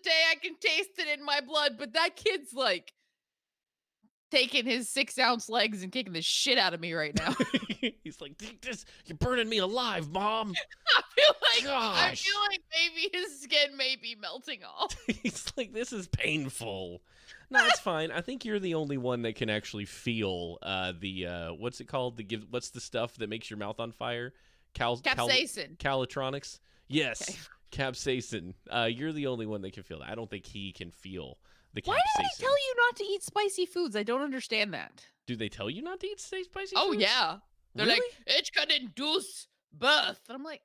day I can taste it in my blood, but that kid's like taking his 6-ounce legs and kicking the shit out of me right now. He's like, this, you're burning me alive, Mom. I Gosh. feel like maybe his skin may be melting off. He's like, this is painful. No, it's fine. I think you're the only one that can actually feel what's it called? What's the stuff that makes your mouth on fire? Capsaicin. Calotronics? Okay. Yes. Capsaicin. You're the only one that can feel that. I don't think he can feel the Why do they capsaicin. tell you not to eat spicy foods? I don't understand that. Do they tell you not to eat spicy Oh foods? yeah. They're Really? like, it can induce birth. And I'm like,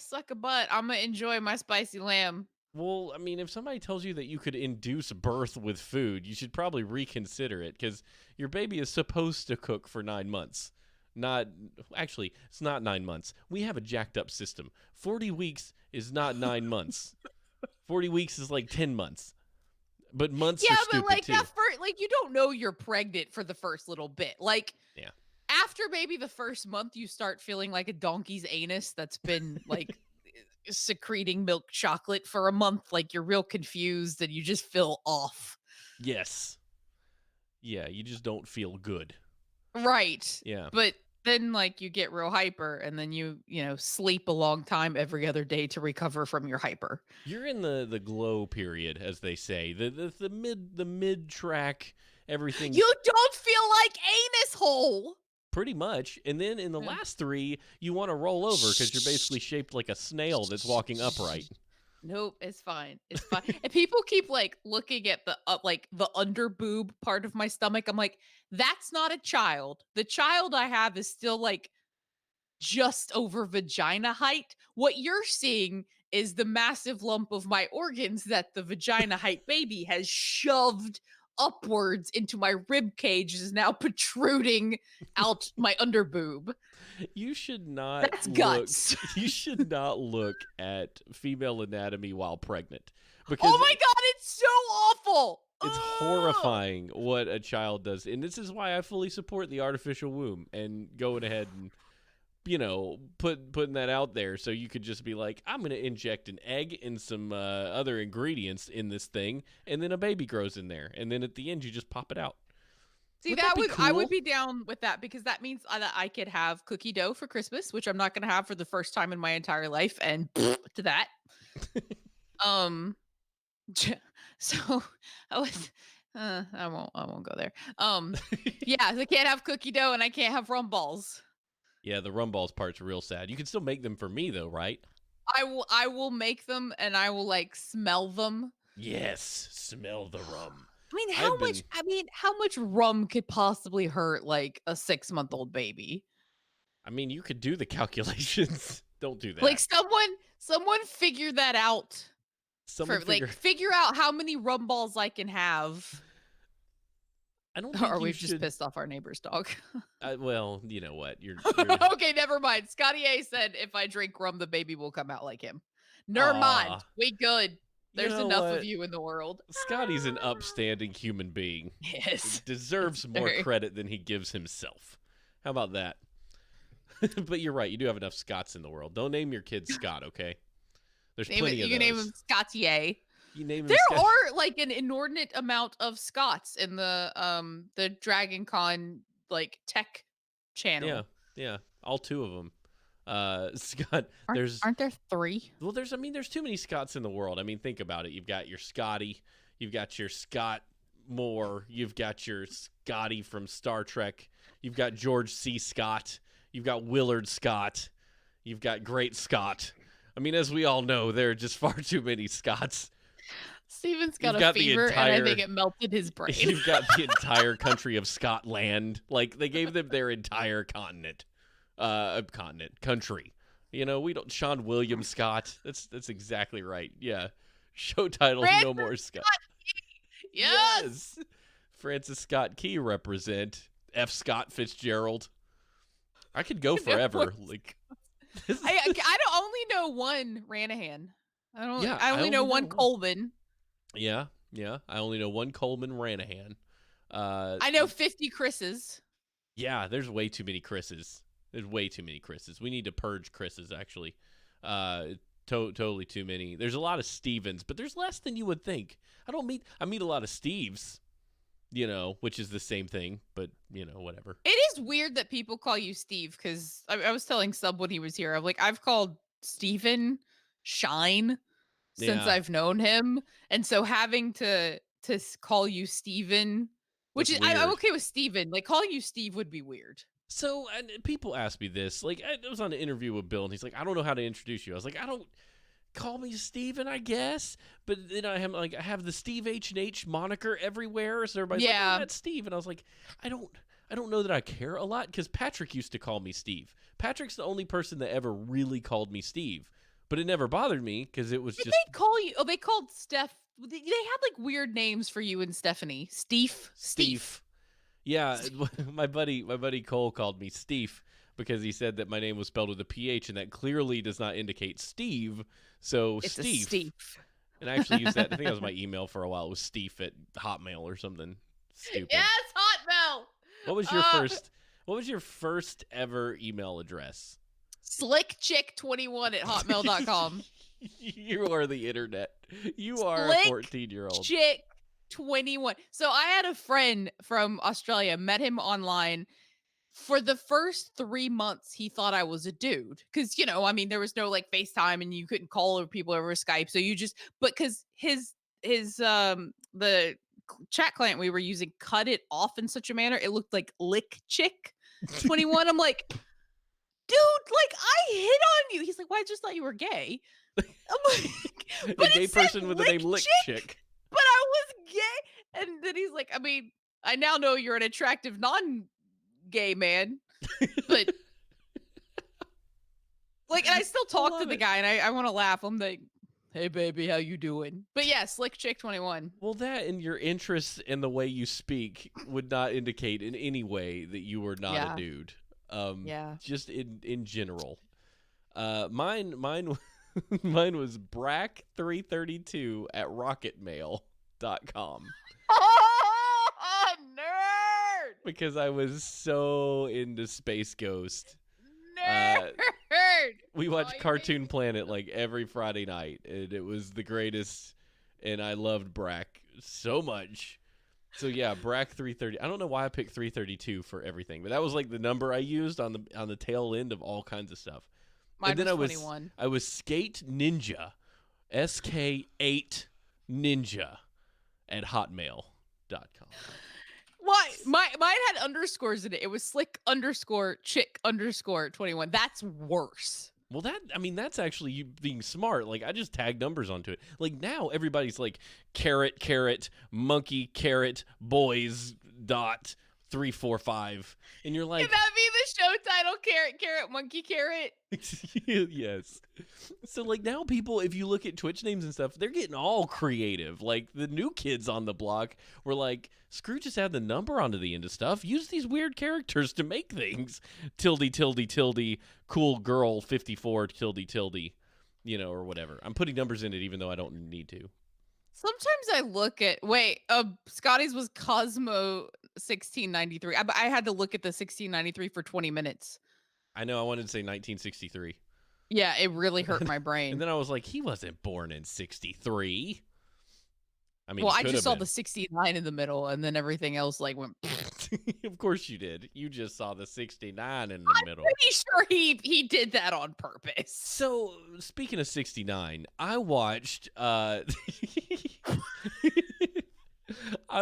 suck a butt. I'm gonna enjoy my spicy lamb. Well, I mean, if somebody tells you that you could induce birth with food, you should probably reconsider it because your baby is supposed to cook for 9 months. Not actually, it's not 9 months. We have a jacked up system. 40 weeks is not 9 months. 40 weeks is like 10 months. But months Yeah, are but stupid like too. that first, like you don't know you're pregnant for the first little bit. Like, Yeah. after maybe the first month, you start feeling like a donkey's anus that's been like secreting milk chocolate for a month. Like you're real confused and you just feel off. Yes. Yeah, you just don't feel good. Right. Yeah. But then like you get real hyper and then you sleep a long time every other day to recover from your hyper. You're in the glow period, as they say. The mid track, everything's You don't feel like anus hole. pretty much. And then in the Yeah. last 3, you want to roll over because you're basically shaped like a snail that's walking upright. Nope, it's fine. It's fine. And people keep like looking at the like the under boob part of my stomach. I'm like, that's not a child. The child I have is still like just over vagina height. What you're seeing is the massive lump of my organs that the vagina height baby has shoved upwards into my rib cage is now protruding out my under boob. You should not That's look guts. you should not look at female anatomy while pregnant because Oh my god, it's so awful. it's Ugh. horrifying what a child does. And this is why I fully support the artificial womb and going ahead and putting that out there so you could just be like, I'm going to inject an egg and some other ingredients in this thing, and then a baby grows in there, and then at the end you just pop it out. See, Would that be I would cool? be down with that because that means that I could have cookie dough for Christmas, which I'm not going to have for the first time in my entire life, and to that. Um, so I was, I won't go there. Yeah, I can't have cookie dough and I can't have rum balls. Yeah, the rum balls part's real sad. You can still make them for me though, right? I will make them and I will like smell them. Yes, smell the rum. I mean, I've been how much rum could possibly hurt like a 6-month-old baby? I mean, you could do the calculations. Don't do Like that. someone figure that out. Someone For like figure out how many rum balls I can have. I don't think Or you we've just should. pissed off our neighbor's dog. Well, you know what? You're Okay, never mind. Scotty A said if I drink rum, the baby will come out like him. Never mind. Aw. We good. You There's know enough of what? you in the world. Scotty's an upstanding human being. Yes. Deserves more very- credit than he gives himself. How about that? But you're right. You do have enough Scots in the world. Don't name your kid Scott, okay? There's plenty of You can name those. him Scottier. You name him There Scott. are like an inordinate amount of Scots in the Dragon Con like tech channel. Yeah, yeah. All 2 of them. Scott, Aren't there 3? Well, there's too many Scots in the world. I mean, think about it. You've got your Scotty, you've got your Scott Moore, you've got your Scotty from Star Trek, you've got George C. Scott, you've got Willard Scott, you've got Great Scott. I mean, as we all know, there are just far too many Scots. Steven's got You've a got the fever, and I entire- think it melted his brain. You've got the entire country of Scotland. Like, they gave them their entire continent. Country. You know, we don't. Sean William Scott. That's exactly right. Yeah. Show title: Francis No More Scott. Yes. Francis Scott Key represent F. Scott Fitzgerald. I could go forever. Like, I don't only know one Ranahan. Yeah, I only know one one. Coleman. yeah. I only know one Coleman Ranahan. I know 50 Chris's. Yeah, there's way too many Chris's. There's way too many Chris's. We need to purge Chris's, actually. Totally too many. There's a lot of Stevens, but there's less than you would think. I meet a lot of Steves, which is the same thing, but whatever. It is weird that people call you Steve because I was telling Sub when he was here, I'm like, I've called Steven Shine since Yeah, I've known him. And so having to call you Steven, which that's is I'm weird. okay with Steven. Like calling you Steve would be weird. So and people ask me this. Like I was on an interview with Bill, and he's like, "I don't know how to introduce you." I was like, "I don't call me Steven, I guess." But then I have the Steve H&H moniker everywhere, so everybody's like, "Oh, Yeah. that's Steve," and I was like, I don't know that I care a lot because Patrick used to call me Steve. Patrick's the only person that ever really called me Steve, but it never bothered me because it was Did just they call you? Oh, they called Steph. They had like weird names for you and Stephanie. Steve. Steve. Yeah, my buddy Cole called me Steve because he said that my name was spelled with a PH, and that clearly does not indicate Steve. So It's a Steve. Steve. And I actually used that. I think that was my email for a while. It was Steve at Hotmail or something stupid. Yes, Hotmail. What was your first? What was your first ever email address? Slickchick21 at hotmail.com. You are the internet. You are a Slick 14-year-old. Chick 21. So I had a friend from Australia, met him online. For the first 3 months, he thought I was a dude. Cause, I mean, there was no like FaceTime and you couldn't call people over Skype. So you just, but cause the chat client we were using cut it off in such a manner, it looked like Lick Chick 21. I'm like, dude, like I hit on you. He's like, well, I just thought you were gay. I'm like, A but gay it said person with the name Lick Chick, Chick. but I was gay. And then he's like, I mean, I now know you're an attractive non-gay man, but like, and I still I talk to love the it. guy, and I want to laugh. I'm like, hey, baby, how you doing? But yeah, Slick Chick 21. Well, that and your interests and the way you speak would not indicate in any way that you were not a Yeah, dude. yeah. Just in general. Mine mine was Brack332 at rocketmail.com Oh, nerd! because I was so into Space Ghost. Nerd! We Oh, watched you Cartoon made Planet like every Friday night, and it was the greatest. And I loved Brack so much. So yeah, Brack 330. I don't know why I picked 332 for everything, but that was like the number I used on the tail end of all kinds of stuff. Mine And then was 21. I was Skate Ninja, SK8 Ninja at hotmail.com. Why? Mine had underscores in it. It was Slick underscore Chick underscore 21. That's worse. Well, that's actually you being smart. Like, I just tag numbers onto it. Like, now everybody's like, carrot, monkey, carrot, boys, dot, 345. And you're Can like, that be the show title? Carrot, monkey, carrot. yes. So, like, now people, if you look at Twitch names and stuff, they're getting all creative. Like, the new kids on the block were like, screw just add the number onto the end of stuff. Use these weird characters to make things. Tilde, cool girl 54, tilde, or whatever. I'm putting numbers in it even though I don't need to. Sometimes I look at Scotty's was Cosmo 1693. I had to look at the 1693 for 20 minutes. I know I wanted to say 1963. Yeah, it really hurt my And brain. then I was like, he wasn't born in 63. I mean, Well, he I could just have saw been. the 69 in the middle, and then everything else like went. Of course you did. You just saw the 69 in the I'm middle. pretty sure he did that on purpose. So, speaking of 69, I watched I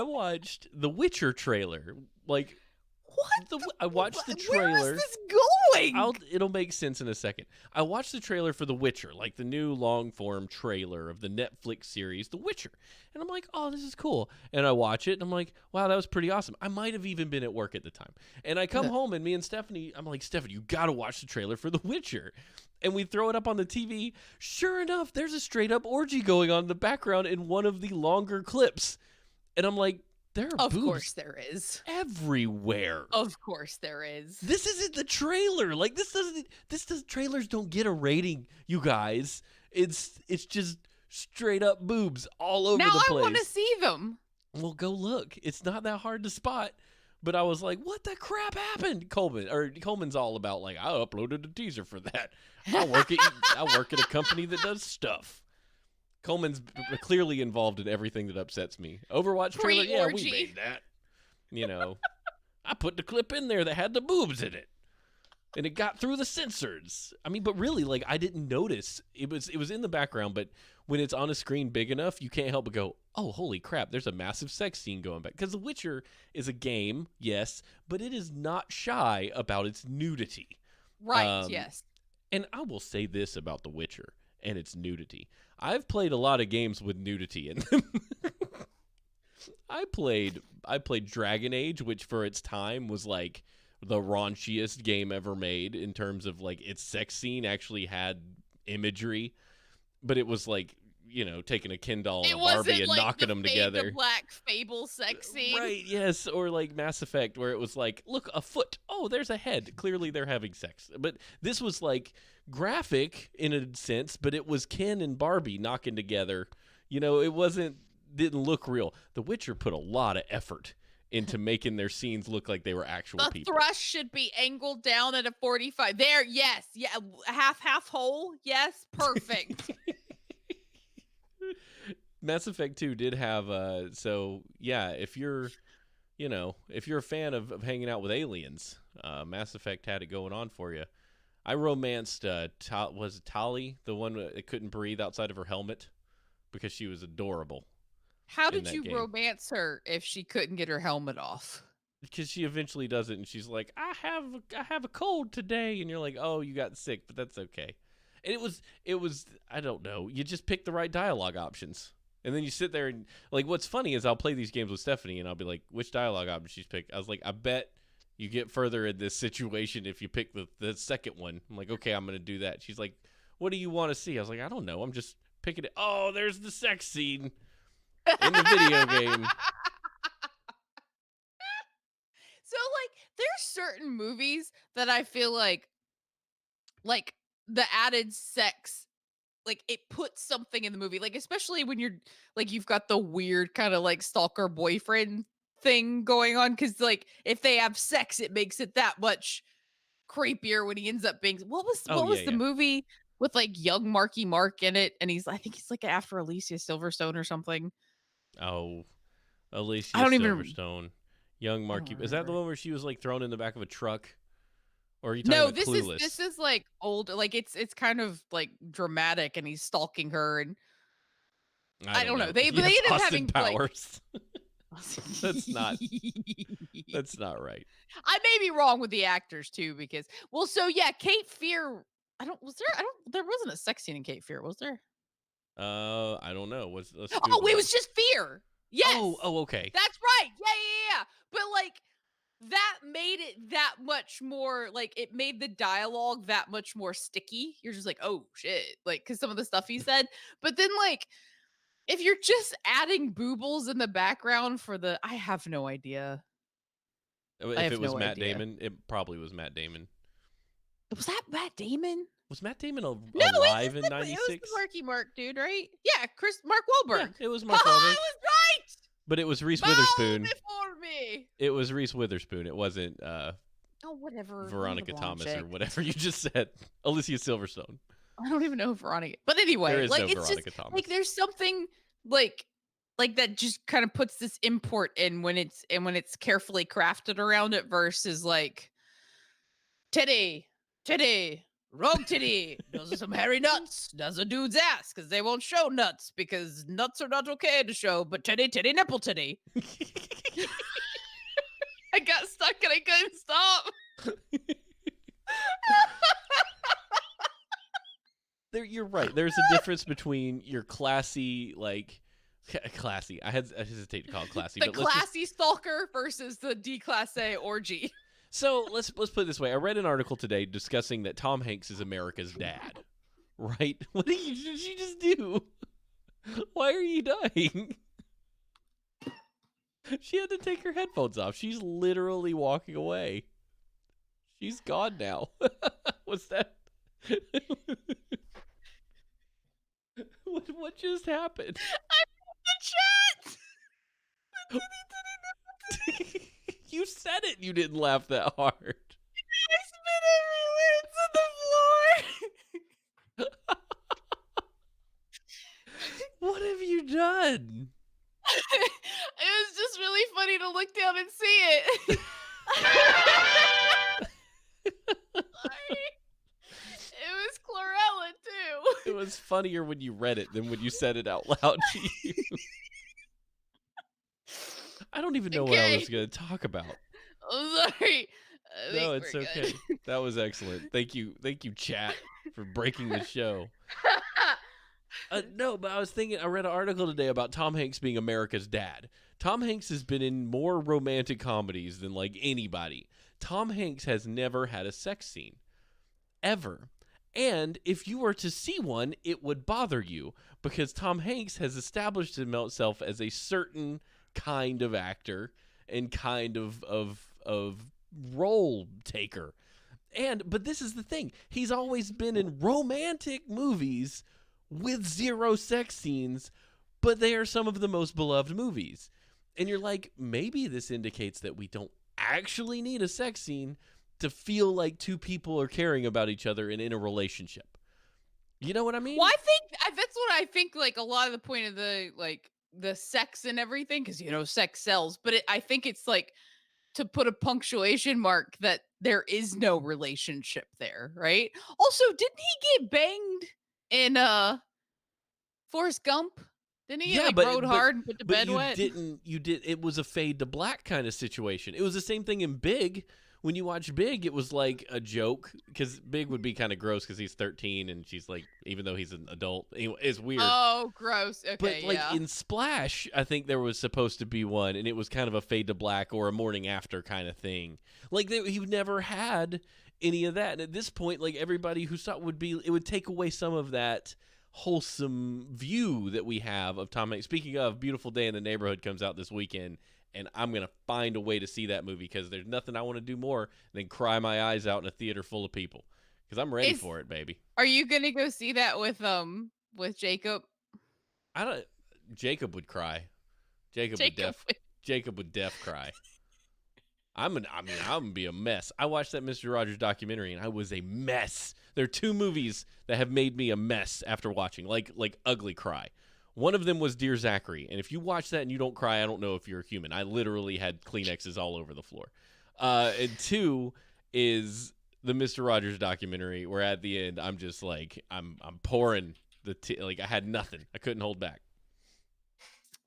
watched the Witcher trailer. Like, What? I watched the Where trailer. is this going? It'll make sense in a second. I watched the trailer for The Witcher, like the new long-form trailer of the Netflix series The Witcher. And I'm like, oh, this is cool. And I watch it, and I'm like, wow, that was pretty awesome. I might have even been at work at the time. And I come home, and me and Stephanie, I'm like, Stephanie, you got to watch the trailer for The Witcher. And we throw it up on the TV. Sure enough, there's a straight-up orgy going on in the background in one of the longer clips. And I'm like, there are Of boobs course there is. everywhere. Of course there is. This isn't the trailer. Like, trailers don't get a rating, you guys. It's just straight up boobs all over Now the I place. want to see them. Well, go look. It's not that hard to spot. But I was like, what the crap happened? Coleman's all about like, I uploaded a teaser for that. I work at a company that does stuff. Coleman's clearly involved in everything that upsets me. Overwatch trailer, yeah, we Pre-orgy. made that. You know, I put the clip in there that had the boobs in it, and it got through the censors. I mean, but really, like, I didn't notice it was in the background, but when it's on a screen big enough, you can't help but go, oh, holy crap! There's a massive sex scene going back. Because The Witcher is a game, yes, but it is not shy about its nudity. Right, Um, yes. and I will say this about The Witcher and its nudity. I've played a lot of games with nudity in them. I played Dragon Age, which for its time was like the raunchiest game ever made in terms of like its sex scene actually had imagery, but it was like, taking a Ken doll and It a Barbie wasn't and like knocking them the together. Black Fable sex scene. Right, yes, or like Mass Effect where it was like, look, a foot. Oh, there's a head. Clearly they're having sex. But this was like graphic in a sense, but it was Ken and Barbie knocking together. It didn't look real. The Witcher put a lot of effort into making their scenes look like they were actual The people. thrust should be angled down at a 45. There, yes. Yeah, half hole. Yes, perfect. Mass Effect 2 did have so yeah, if you're a fan of hanging out with aliens, Mass Effect had it going on for you. I romanced was it Tali, the one that couldn't breathe outside of her helmet because she was adorable How in did that you game. romance her if she couldn't get her helmet off? Because she eventually does it, and she's like, I have a cold today," and you're like, "Oh, you got sick, but that's okay." And it was I don't know. You just pick the right dialogue options, and then you sit there and like. What's funny is I'll play these games with Stephanie, and I'll be like, "Which dialogue option she's picked?" I was like, "I bet you get further in this situation if you pick the second one." I'm like, "Okay, I'm gonna do that." She's like, "What do you want to see?" I was like, "I don't know. I'm just picking it." Oh, there's the sex scene in the video game. So like there's certain movies that I feel like the added sex like it puts something in the movie like especially when you're like you've got the weird kind of like stalker boyfriend thing going on cuz like if they have sex it makes it that much creepier when he ends up being Oh what yeah, was the yeah. movie with like young Marky Mark in it and I think he's like after Alicia Silverstone or something. Oh, I Alicia don't even Silverstone, young I don't Marky. Is that the remember. one where she was like thrown in the back of a truck? Or are you talking No, about this Clueless? is like old like it's kind of like dramatic and he's stalking her and I I don't don't know. know. But they Yes, end up Austin having like Powers. that's not that's not right. I may be wrong with the actors too because well so yeah, Cape Fear I don't there wasn't a sex scene in Cape Fear, was there? I don't know. Let's Oh, Google it it. was just Fear. Yes. Oh, okay. That's right. Yeah. But like that made it that much more like it made the dialogue that much more sticky. You're just like, "Oh shit." Like cuz some of the stuff he said. But then like if you're just adding boobles in the background for the I have no idea. I If it have was no Matt idea. Damon, it probably was Matt Damon. Was that Matt Damon? Was Matt Damon No, alive in it was the '96? Marky Mark dude, right? Yeah, Mark Yeah, Wahlberg. it was Mark Haha, I Wahlberg. was right! But it was Reese Bow Witherspoon. before me. It was Reese Witherspoon. It wasn't Oh, whatever. Give me the Veronica blonde Thomas or chick. whatever you just said. Alicia Silverstone. I don't even know Veronica. But There anyway, is no like it's just Veronica like Thomas. there's something like that just kind of puts this import in when it's carefully crafted around it versus like titty, titty, wrong titty, those are some hairy nuts. Does a dude's ass because they won't show nuts because nuts are not okay to show, but titty, titty, nipple, titty. I got stuck and I couldn't stop. You're right. There's a difference between your classy, like classy. I hesitate to call it classy, The but let's just classy stalker versus the declasse orgy. let's put it this way. I read an article today discussing that Tom Hanks is America's dad. Right? What did you just do? Why are you dying? She had to take her headphones off. She's literally walking away. She's gone now. What's that? What just happened? The chat. You said said it, you didn't laugh that hard. I spit everywhere. It's on the floor. What have you done? It was just really funny to look down and see it. Sorry. It was chlorella It too. was funnier when you read it than when you said it out loud to you. I don't even know what I Okay. was going to talk about. I'm sorry. I No, think it's we're okay. good. That was excellent. Thank you, chat, for breaking the show. No, but I read an article today about Tom Hanks being America's dad. Tom Hanks has been in more romantic comedies than like anybody. Tom Hanks has never had a sex scene, ever. And if you were to see one, it would bother you because Tom Hanks has established himself as a certain kind of actor and kind of role taker. But this is the thing. He's always been in romantic movies with zero sex scenes, but they are some of the most beloved movies. And you're like, maybe this indicates that we don't actually need a sex scene to feel like two people are caring about each other and in a relationship. You know what I Well, mean? I think that's what I think. Like a lot of the point of the sex and everything, because sex sells. But I think it's like to put a punctuation mark that there is no relationship there, right? Also, didn't he get banged in Forrest Gump? Didn't he get Yeah, like but rode but hard and put to but bed you wet? didn't you did it was a fade to black kind of situation. It was the same thing in Big. When you watch Big, it was like a joke because Big would be kind of gross because he's 13 and she's like, even though he's an adult, anyway, it's weird. Oh, gross. But Okay, like yeah. in Splash, I think there was supposed to be one, and it was kind of a fade to black or a morning after kind of thing. Like he never had any of that, and at this point, like everybody who saw it would take away some of that wholesome view that we have of Tom Hanks. Speaking of, Beautiful Day in the Neighborhood comes out this weekend, and I'm gonna find a way to see that movie because there's nothing I want to do more than cry my eyes out in a theater full of people because I'm ready Is for it, baby. Are you gonna go see that with Jacob? I don't. Jacob would cry. Jacob would Jacob. def. Jacob would def cry. I'm gonna be a mess. I watched that Mr. Rogers documentary and I was a mess. There are two movies that have made me a mess after watching, like ugly cry. One of them was Dear Zachary, and if you watch that and you don't cry, I don't know if you're a human. I literally had Kleenexes all over the floor. And two is the Mr. Rogers documentary, where at the end I'm just like I'm pouring like I had nothing. I couldn't hold back.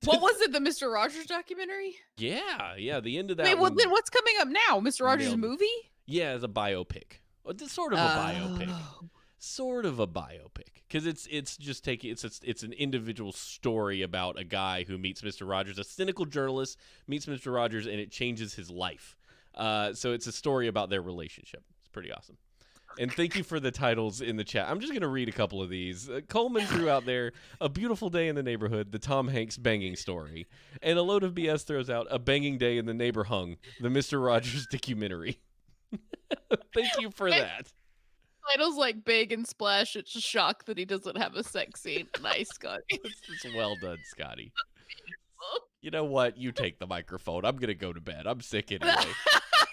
What was it? The Mr. Rogers documentary? Yeah. The end of Wait, that well one then what's coming up now? Mr. Rogers' nailed me. movie? Yeah, it's a biopic. It's sort of a biopic. Oh. Sort of a biopic because it's just taking it's an individual story about a guy who meets Mr. Rogers, a cynical journalist meets Mr. Rogers, and it changes his life. So it's a story about their relationship. It's pretty awesome. And thank you for the titles in the chat. I'm just going to read a couple of these. Coleman threw out there A Beautiful Day in the Neighborhood, the Tom Hanks banging story. And A Load of BS throws out A Banging Day in the Neighbor Hung, the Mr. Rogers documentary. Thank you for that. Titles like Big and Splash. It's a shock that he doesn't have a sex scene. Nice, Scotty. It's well done, Scotty. You know what? You take the microphone. I'm going to go to bed. I'm sick anyway.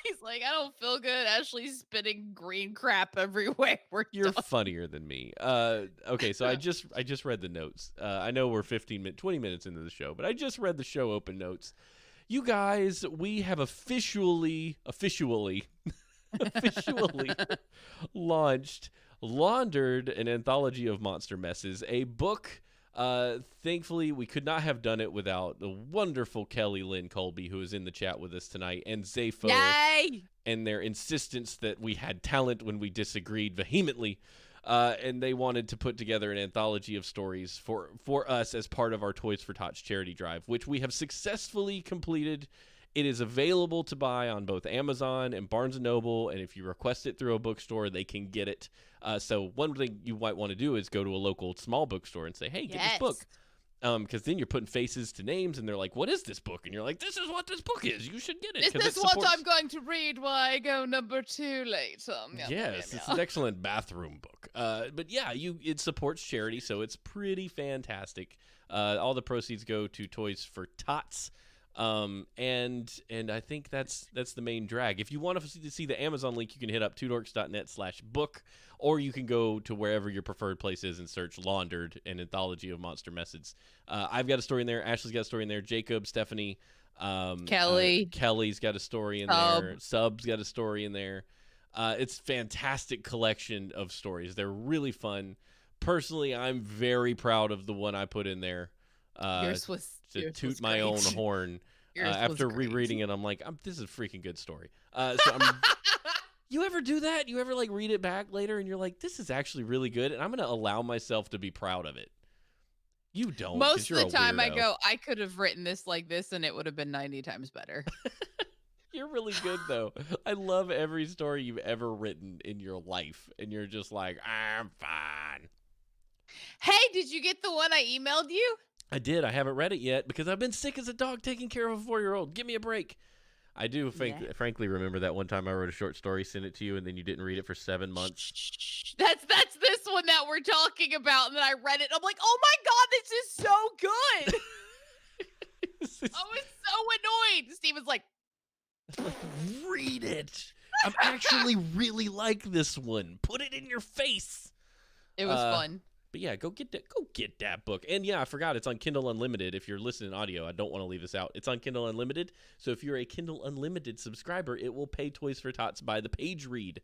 He's like, I don't feel good. Ashley's spitting green crap everywhere. We're You're done. funnier than me. Okay, so I just read the notes. I know we're 20 minutes into the show, but I just read the show open notes. You guys, we have officially launched Laundered, an anthology of monster messes, a book. Thankfully, we could not have done it without the wonderful Kelly Lynn Colby, who is in the chat with us tonight, and Zafo, Yay! and their insistence that we had talent when we disagreed vehemently. And they wanted to put together an anthology of stories for us as part of our Toys for Tots charity drive, which we have successfully completed. It is available to buy on both Amazon and Barnes & Noble, and if you request it through a bookstore, they can get it. So one thing you might want to do is go to a local small bookstore and say, hey, get this book. Because then you're putting faces to names, and they're like, what is this book? And you're like, this is what this book is. You should get it. Is this what I'm going to read while I go number 2 later? Yes, it's an excellent bathroom book. But yeah, it supports charity, so it's pretty fantastic. All the proceeds go to Toys for Tots. And I think that's the main drag. If you want to see the Amazon link, you can hit up twodorks.net/book, or you can go to wherever your preferred place is and search Laundered, an anthology of monster methods. I've got a story in there. Ashley's got a story in there. Jacob, Stephanie, Kelly, Kelly's got a story in Sub. there. Sub's got a story in there. It's a fantastic collection of stories. They're really fun. Personally, I'm very proud of the one I put in there. Uh, to Yours was toot my own great. horn. Yours was After great. rereading it, I'm like, this is a freaking good story. So I'm. You ever do that? You ever like read it back later and you're like, this is actually really good, and I'm gonna allow myself to be proud of it. You don't, because Most of you're the a time I weirdo. go, I could have written this like this and it would have been 90 times better. You're really good though. I love every story you've ever written in your life, and you're just like, I'm fine. Hey, did you get the one I emailed you? I did. I haven't read it yet because I've been sick as a dog taking care of a 4-year-old. Give me a break. I do Yeah. frankly remember that one time I wrote a short story, sent it to you, and then you didn't read it for 7 months. Shh. That's this one that we're talking about. And then I read it. I'm like, oh my God, this is so good. I was so annoyed. Steven's like, Like, read it. I'm actually really like this one. Put it in your face. it was fun. But yeah, go get that book. And yeah, I forgot it's on Kindle Unlimited. If you're listening audio, I don't want to leave this out. It's on Kindle Unlimited. So if you're a Kindle Unlimited subscriber, it will pay Toys for Tots by the page read.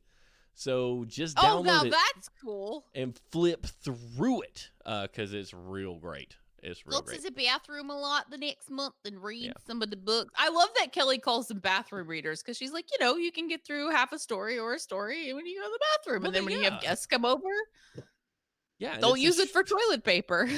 So just Oh, now download it that's cool. and flip through it because it's real great. It's real Go to great. the bathroom a lot the next month and read Yeah. some of the books. I love that Kelly calls them bathroom readers because she's like, you can get through half a story or a story when you go to the bathroom. Well, And then when you have guests come over, yeah, and don't use it for toilet paper.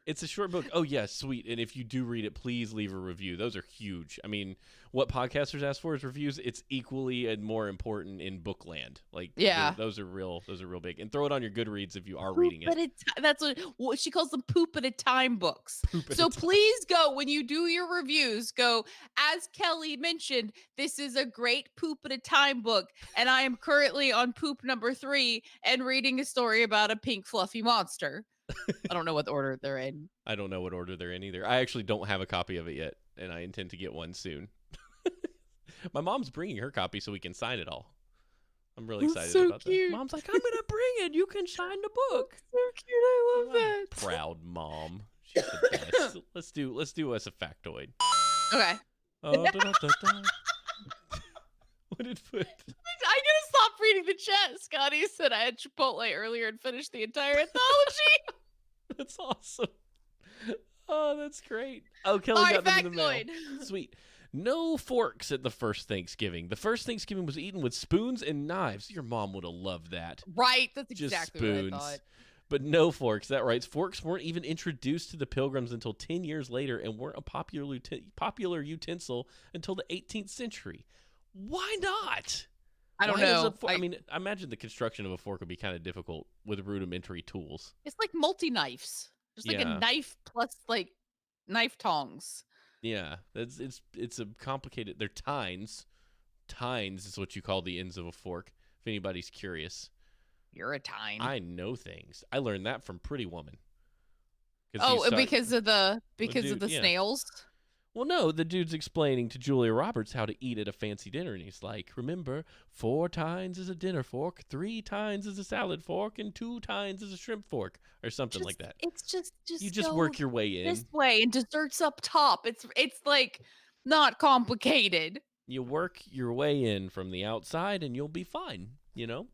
it's a short book. Oh, yeah, sweet. And if you do read it, please leave a review. Those are huge. I mean, what podcasters ask for is reviews. It's equally and more important in bookland. Like, Yeah. those are real big. And throw it on your Goodreads if you are Poop reading at it. a that's what she calls them poop at a time books. Poop at a So time. please go when you do your reviews, go, as Kelly mentioned, this is a great poop at a time book. And I am currently on poop number 3 and reading a story about a pink fluffy monster. I don't know what order they're in. I don't know what order they're in either. I actually don't have a copy of it yet, and I intend to get one soon. My mom's bringing her copy so we can sign it all. I'm really That's excited so about that. cute. Mom's like, I'm gonna bring it. You can sign the book. So cute. I love that. Proud mom. She's the best. Let's do us a factoid. Okay. Da-da-da-da. What did put? I'm gonna stop reading the chat. Scotty said I had Chipotle earlier and finished the entire anthology. That's awesome. Oh, that's great. Oh, Kelly All right, got them in the mail. factoid. Sweet. No forks at the first Thanksgiving. The first Thanksgiving was eaten with spoons and knives. Your mom would have loved that. Right, that's Just exactly spoons. what I thought. But no forks. That right. Forks weren't even introduced to the Pilgrims until 10 years later and weren't a popular utensil until the 18th century. Why not? I don't Why does know. I mean, I imagine the construction of a fork would be kind of difficult with rudimentary tools. It's like multi knives. There's like Yeah. a knife plus like knife tongs. Yeah, it's a complicated. They're tines. Tines is what you call the ends of a fork. If anybody's curious, You're a tine. I know things. I learned that from Pretty Woman. Oh, because of the dude, yeah. snails. Well, no, the dude's explaining to Julia Roberts how to eat at a fancy dinner, and he's like, "Remember, 4 tines is a dinner fork, 3 tines is a salad fork, and 2 tines is a shrimp fork, or something like that." It's just You just go work your way in. this way and desserts up top. It's like not complicated. You work your way in from the outside and you'll be fine, you know?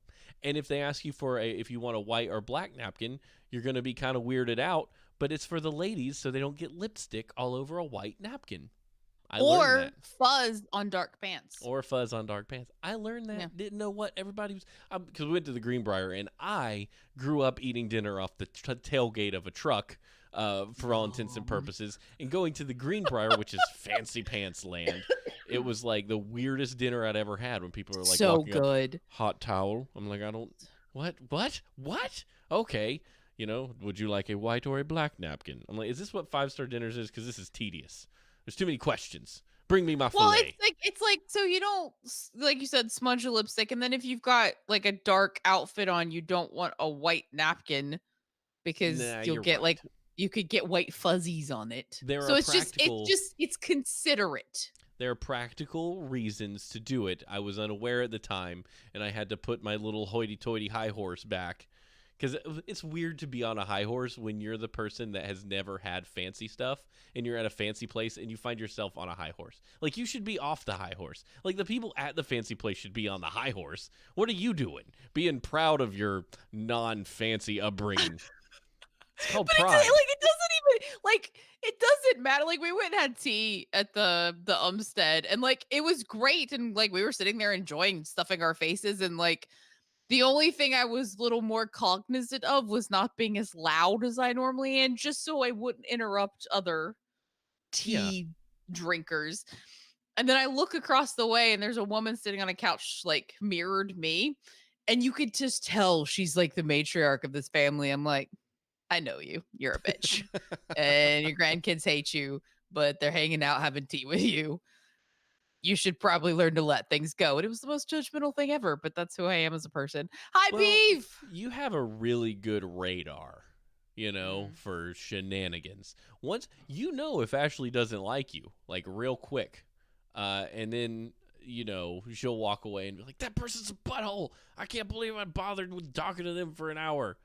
And if they ask you if you want a white or black napkin, you're going to be kind of weirded out, but it's for the ladies so they don't get lipstick all over a white napkin. I learned Or that. fuzz on dark pants. Or fuzz on dark pants. I learned that. Yeah. Didn't know what everybody was. Because we went to the Greenbrier, and I grew up eating dinner off the tailgate of a truck, for all intents and purposes, and going to the Greenbrier, which is fancy pants land. It was like the weirdest dinner I'd ever had when people were like, so walking up, good. hot towel. I'm like, I don't. What? Okay. You know, would you like a white or a black napkin? I'm like, is this what 5-star dinners is? Because this is tedious. There's too many questions. Bring me my Well, fillet. it's like so you don't like you said smudge your lipstick, and then if you've got like a dark outfit on, you don't want a white napkin because Nah, you'll you're get like right. You could get white fuzzies on it. there So are it's practical just it's considerate. there are practical reasons to do it. I was unaware at the time, and I had to put my little hoity-toity high horse back because it's weird to be on a high horse when you're the person that has never had fancy stuff and you're at a fancy place and you find yourself on a high horse. Like, you should be off the high horse. Like, the people at the fancy place should be on the high horse. What are you doing? Being proud of your non-fancy upbringing. It's called But it's pride. like it doesn't even like it doesn't matter. Like we went and had tea at the Umstead and like it was great and like we were sitting there enjoying stuffing our faces and like the only thing I was a little more cognizant of was not being as loud as I normally am, just so I wouldn't interrupt other Yeah. tea drinkers. And then I look across the way and there's a woman sitting on a couch like mirrored me. And you could just tell she's like the matriarch of this family. I'm like, I know you. You're a bitch. And your grandkids hate you, but they're hanging out having tea with you. You should probably learn to let things go. And it was the most judgmental thing ever, but that's who I am as a person. Hi, Well, Beef. you have a really good radar, Mm. for shenanigans. Once you know if Ashley doesn't like you, like real quick, and then she'll walk away and be like, "That person's a butthole. I can't believe I bothered with talking to them for an hour."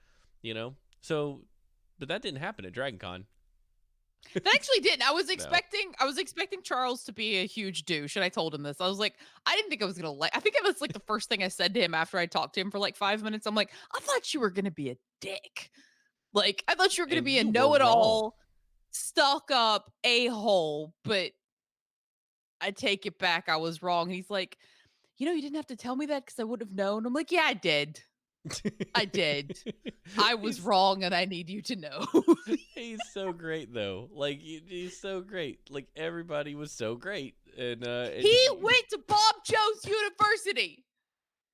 You know. So, but that didn't happen at DragonCon. That actually didn't. No. I was expecting Charles to be a huge douche, and I told him this. I was like, I didn't think I was gonna like. I think it was like the first thing I said to him after I talked to him for like 5 minutes. I'm like, I thought you were gonna be a dick. Like, I thought you were gonna And be a you were wrong. know-it-all, stuck up a hole. But I take it back. I was wrong. And he's like, you didn't have to tell me that because I would have known. I'm like, yeah, I did. I did. I was he's wrong, and I need you to know. he's so great though. Like he's so great. Like everybody was so great, and He went to Bob Jones University.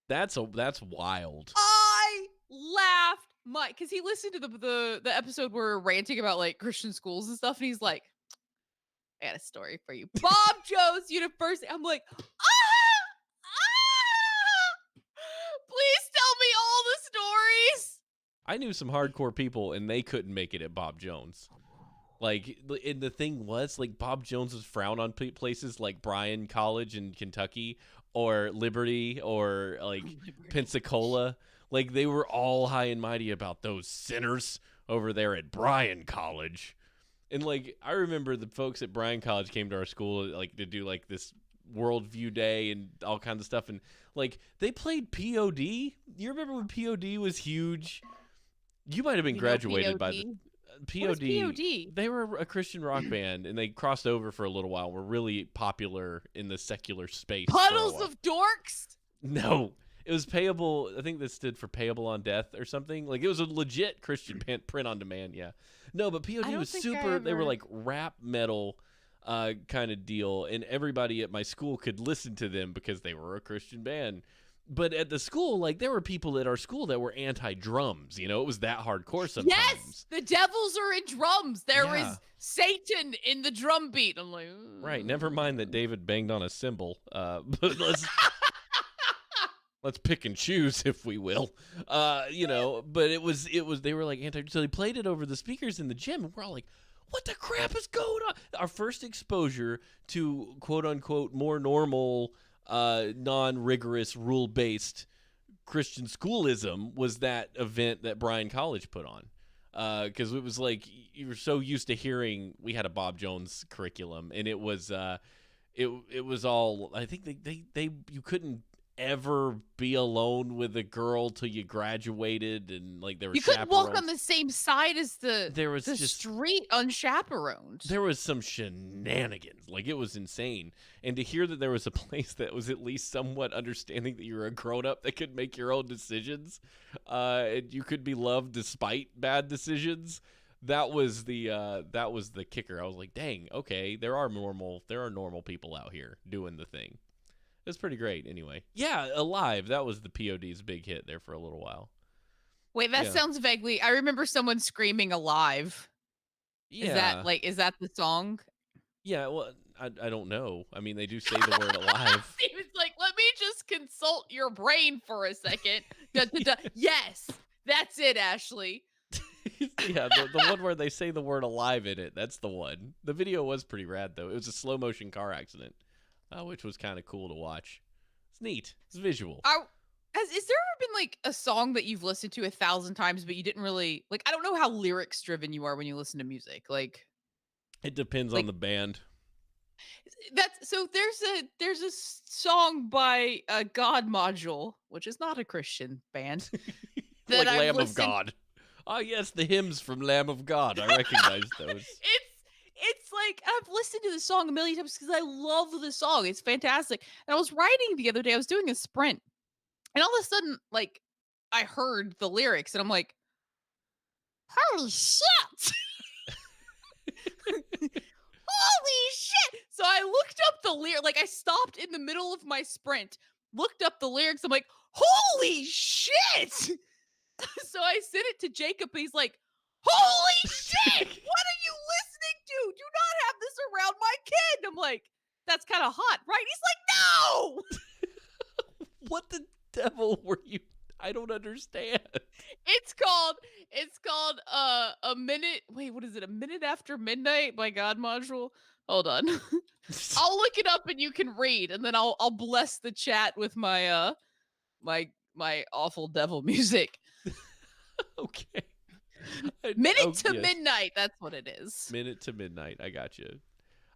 that's wild. I laughed my because he listened to the episode where we're ranting about like Christian schools and stuff, and he's like, I got a story for you. Bob Jones University. I'm like, please tell me all the stories. I knew some hardcore people, and they couldn't make it at Bob Jones. Like, and the thing was, like, Bob Jones was frowned on places like Bryan College in Kentucky, or Liberty, or like Liberty. Pensacola. Like, they were all high and mighty about those sinners over there at Bryan College. And like, I remember the folks at Bryan College came to our school like to do like this worldview day and all kinds of stuff, and like they played POD. You remember when POD was huge? You might have been You know graduated by the POD? What is POD. POD? They were a Christian rock band, and they crossed over for a little while. Were really popular in the secular space for a Puddles while. of Dorks? No, it was payable. I think this stood for payable on death or something. Like, it was a legit Christian print on demand. Yeah, no, but I POD don't was think I super. They were ever. like rap metal kind of deal, and everybody at my school could listen to them because they were a Christian band. But at the school, like, there were people at our school that were anti drums. It was that hardcore Yes, sometimes. the devils are in drums. There Yeah. is Satan in the drum beat. I'm like, Right. Never mind that David banged on a cymbal. But let's pick and choose, if we will. But it was they were like anti, so they played it over the speakers in the gym, and we're all like, what the crap is going on? Our first exposure to quote unquote more normal, non-rigorous, rule-based Christian schoolism was that event that Bryan College put on. Because it was like you were so used to hearing, we had a Bob Jones curriculum, and it was all, I think they you couldn't ever be alone with a girl till you graduated, and like there were you couldn't walk on chaperones. the same side as the There was the just street unchaperoned. there was some shenanigans. Like, it was insane. And to hear that there was a place that was at least somewhat understanding that you're a grown up that could make your own decisions, and you could be loved despite bad decisions. That was the kicker. I was like, dang, okay, there are normal people out here doing the thing. It was pretty great anyway. Yeah, Alive, that was the POD's big hit there for a little while. Wait, that Yeah. sounds vaguely. I remember someone screaming alive. Yeah. Is that the song? Yeah, well, I don't know. I mean, they do say the word alive. Steven's like, let me just consult your brain for a second. Da, da, da. Yes, that's it, Ashley. Yeah, the one where they say the word alive in it. That's the one. The video was pretty rad, though. It was a slow motion car accident, which was kind of cool to watch. It's neat. It's visual. Is there ever been like a song that you've listened to 1,000 times, but you didn't really like? I don't know how lyrics driven you are when you listen to music. It depends on Like the band. that's so. There's a song by God Module, which is not a Christian band that Like I've Lamb of listened. God. Ah, yes, the hymns from Lamb of God. I recognize those. It's like I've listened to the song a million times because I love the song. It's fantastic. And I was writing the other day. I was doing a sprint, and all of a sudden, like I heard the lyrics, and I'm like, "Holy shit! Holy shit!" So I looked up the lyric. Like I stopped in the middle of my sprint, looked up the lyrics. I'm like, "Holy shit!" So I sent it to Jacob. And he's like, "Holy shit! What are you listening to? Do not have this around my kid." I'm like, "That's kind of hot, right?" He's like, "No." What the devil were you? I don't understand. It's called a minute. Wait, what is it? A Minute After Midnight by God Module. Hold on. I'll look it up and you can read, and then I'll bless the chat with my my awful devil music. Okay. Minute Oh, to yes. Midnight. That's what it is. Minute to Midnight. I got you.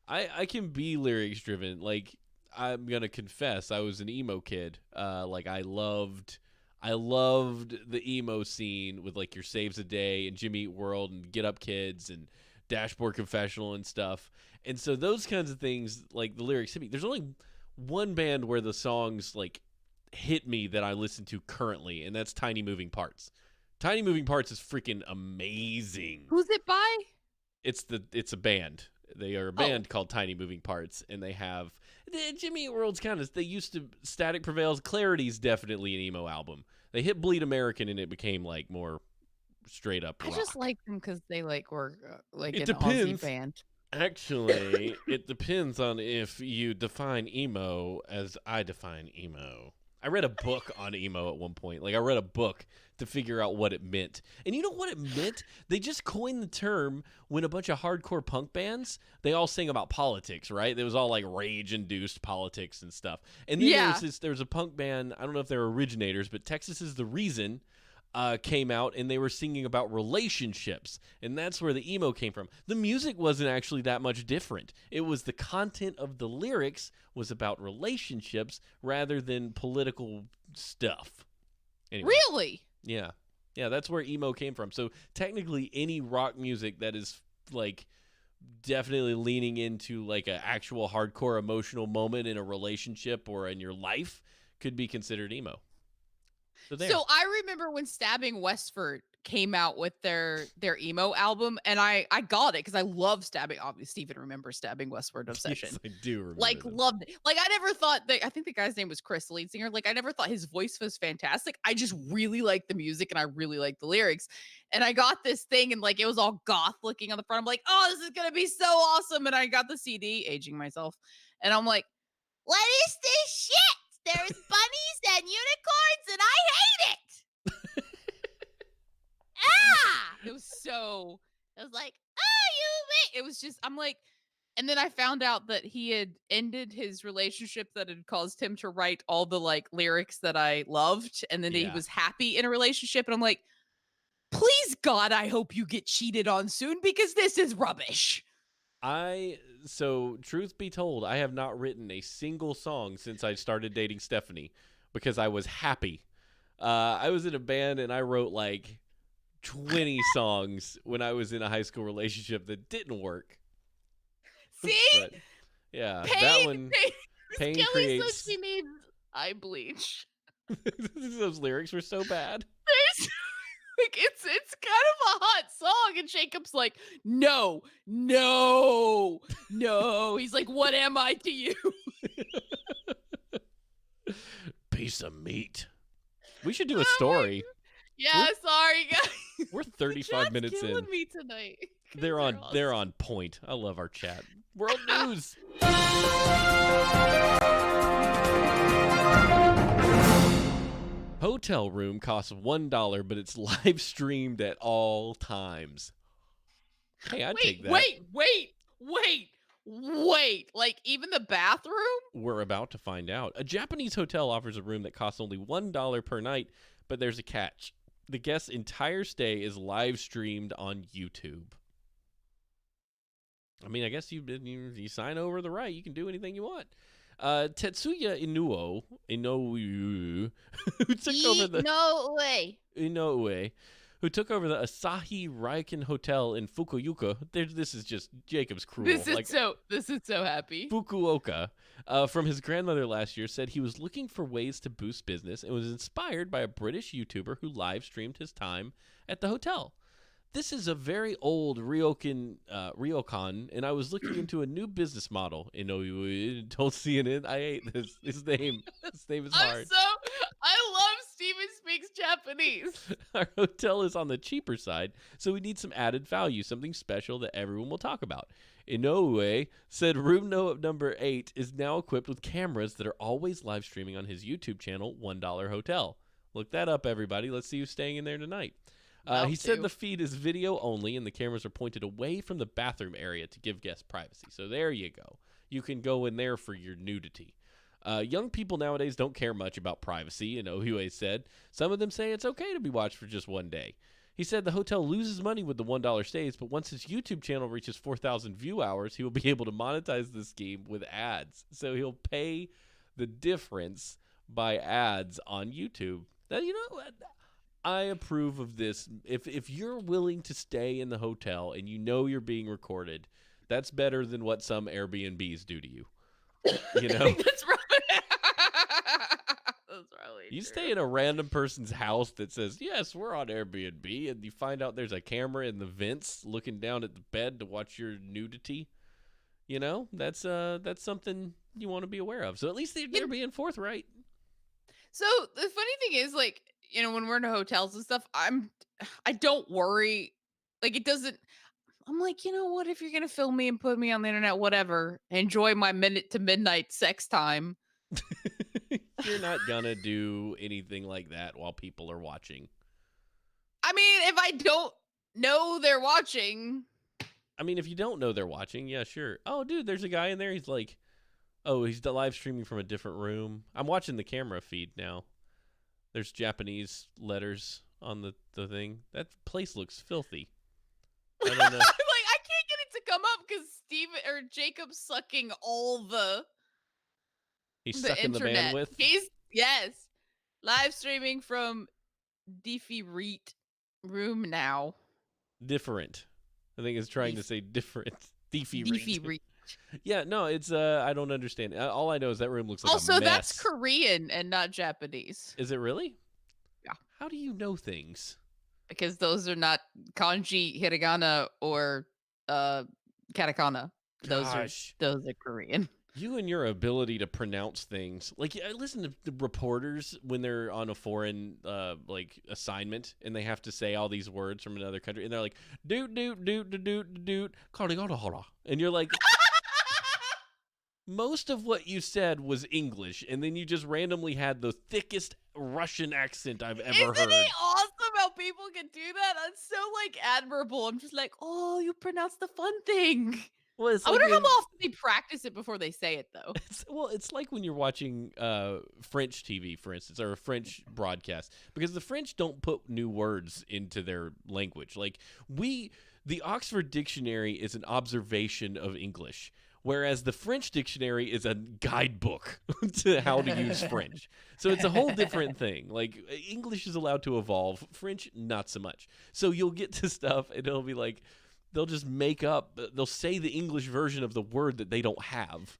I can be lyrics driven. Like I'm gonna confess, I was an emo kid. Like I loved the emo scene with like your Saves a Day and Jimmy Eat World and Get Up Kids and Dashboard Confessional and stuff. And so those kinds of things, like the lyrics hit me. There's only one band where the songs like hit me that I listen to currently, and that's Tiny Moving Parts. Tiny Moving Parts is freaking amazing. Who's it by? It's a band. They are a Oh, band called Tiny Moving Parts, and they have Jimmy Eat World's kind of. They used to Static Prevails. Clarity's definitely an emo album. They hit Bleed American, and it became like more straight up I just rock. like them because they like were like It an Aussie depends. band. Actually, it depends on if you define emo as I define emo. I read a book on emo at one point. Like I read a book to figure out what it meant. And you know what it meant? They just coined the term when a bunch of hardcore punk bands, they all sing about politics, right? It was all like rage-induced politics and stuff. And then Yeah. there was a punk band, I don't know if they're originators, but Texas is the Reason came out and they were singing about relationships, and that's where the emo came from. The music wasn't actually that much different. It was the content of the lyrics was about relationships rather than political stuff. Anyway, Really? yeah, yeah, that's where emo came from. So technically, any rock music that is like definitely leaning into like an actual hardcore emotional moment in a relationship or in your life could be considered emo. So there. So I remember when Stabbing Westford came out with their emo album, and I got it because I love Stabbing. Obviously, Steven remembers Stabbing Westward Yes, Obsession. I do remember Like them. loved it. Like I never thought that. I think the guy's name was Chris, the lead singer. Like I never thought his voice was fantastic. I just really liked the music and I really liked the lyrics. And I got this thing and like it was all goth looking on the front. I'm like, oh, this is gonna be so awesome. And I got the CD, aging myself, and I'm like, what is this shit? There's bunnies and unicorns, and I hate it. It was so. It was like, oh, you. It was just. I'm like, and then I found out that he had ended his relationship that had caused him to write all the like lyrics that I loved, and then he Yeah. was happy in a relationship, and I'm like, please God, I hope you get cheated on soon because this is rubbish. So truth be told, I have not written a single song since I started dating Stephanie because I was happy. I was in a band and I wrote like 20 songs when I was in a high school relationship that didn't work. See, But yeah, that pain, one, pain. pain Kelly says creates. she needs eye bleach. Those lyrics were so bad. There's like it's kind of a hot song, and Jacob's like, no, no, no. He's like, what am I to you? Piece of meat. We should do a Oh my story. Yeah, sorry guys. We're The 35 chat's minutes killing in. me tonight. You They're guys on are awesome. they're on point. I love our chat. World news. Hotel room costs $1, but it's live streamed at all times. Hey, I'd take Wait, that. wait. Like even the bathroom? We're about to find out. A Japanese hotel offers a room that costs only $1 per night, but there's a catch. The guest's entire stay is live streamed on YouTube. I mean, I guess you sign over the right. You can do anything you want. Tetsuya Inoue, who took over the No way. Inoue, who took over the Asahi Raiken Hotel in Fukuoka. This is just Jacob's cruel. This is so happy. Fukuoka, from his grandmother last year, said he was looking for ways to boost business and was inspired by a British YouTuber who live streamed his time at the hotel. This is a very old ryokan, and I was looking into a new business model. Inoue told CNN, I hate this. His name is hard. I love Steven speaks Japanese. Our hotel is on the cheaper side, so we need some added value, something special that everyone will talk about. Inoue said room number 8 is now equipped with cameras that are always live streaming on his YouTube channel, $1 Hotel. Look that up, everybody. Let's see who's staying in there tonight. He said the feed is video only, and the cameras are pointed away from the bathroom area to give guests privacy. So there you go. You can go in there for your nudity. Young people nowadays don't care much about privacy, Ohue said. Some of them say it's okay to be watched for just one day. He said the hotel loses money with the $1 stays, but once his YouTube channel reaches 4,000 view hours, he will be able to monetize the scheme with ads. So he'll pay the difference by ads on YouTube. Now, I approve of this. If you're willing to stay in the hotel and you know you're being recorded, that's better than what some Airbnbs do to you. That's right. That's probably You true. stay in a random person's house that says, yes, we're on Airbnb, and you find out there's a camera in the vents looking down at the bed to watch your nudity. That's something you want to be aware of. So at least they're being forthright. So the funny thing is, like, when we're in hotels and stuff, I don't worry. Like, it doesn't. I'm like, you know what? If you're gonna film me and put me on the internet, whatever. Enjoy my minute to midnight sex time. You're not gonna do anything like that while people are watching. I mean, if I don't know they're watching. I mean, if you don't know they're watching, yeah, sure. Oh, dude, there's a guy in there. He's like, oh, he's live streaming from a different room. I'm watching the camera feed now. There's Japanese letters on the thing. That place looks filthy. I don't know. Like, I can't get it to come up because Steve or Jacob's sucking all He's the sucking internet. the bandwidth. Yes. Live streaming from Deefy Reet room now. Different. I think it's trying to say different. Deefy Reet. Yeah, no, it's I don't understand. All I know is that room looks like a mess. Also, that's Korean and not Japanese. Is it really? Yeah. How do you know things? Because those are not kanji, hiragana, or katakana. Gosh. Those are Korean. You and your ability to pronounce things. Like, I listen to the reporters when they're on a foreign assignment and they have to say all these words from another country, and they're like, doot doot doot doot doot doot, and you're like, most of what you said was English, and then you just randomly had the thickest Russian accent I've ever heard. Isn't it awesome how people can do that? That's so admirable. I'm just like, oh, you pronounced the fun thing. Well, I wonder how often they practice it before they say it, though. It's like when you're watching French TV, for instance, or a French broadcast, because the French don't put new words into their language. Like the Oxford Dictionary is an observation of English, whereas the French dictionary is a guidebook to how to use French. So it's a whole different thing. Like, English is allowed to evolve, French not so much. So you'll get to stuff and it'll be like, they'll just they'll say the English version of the word that they don't have.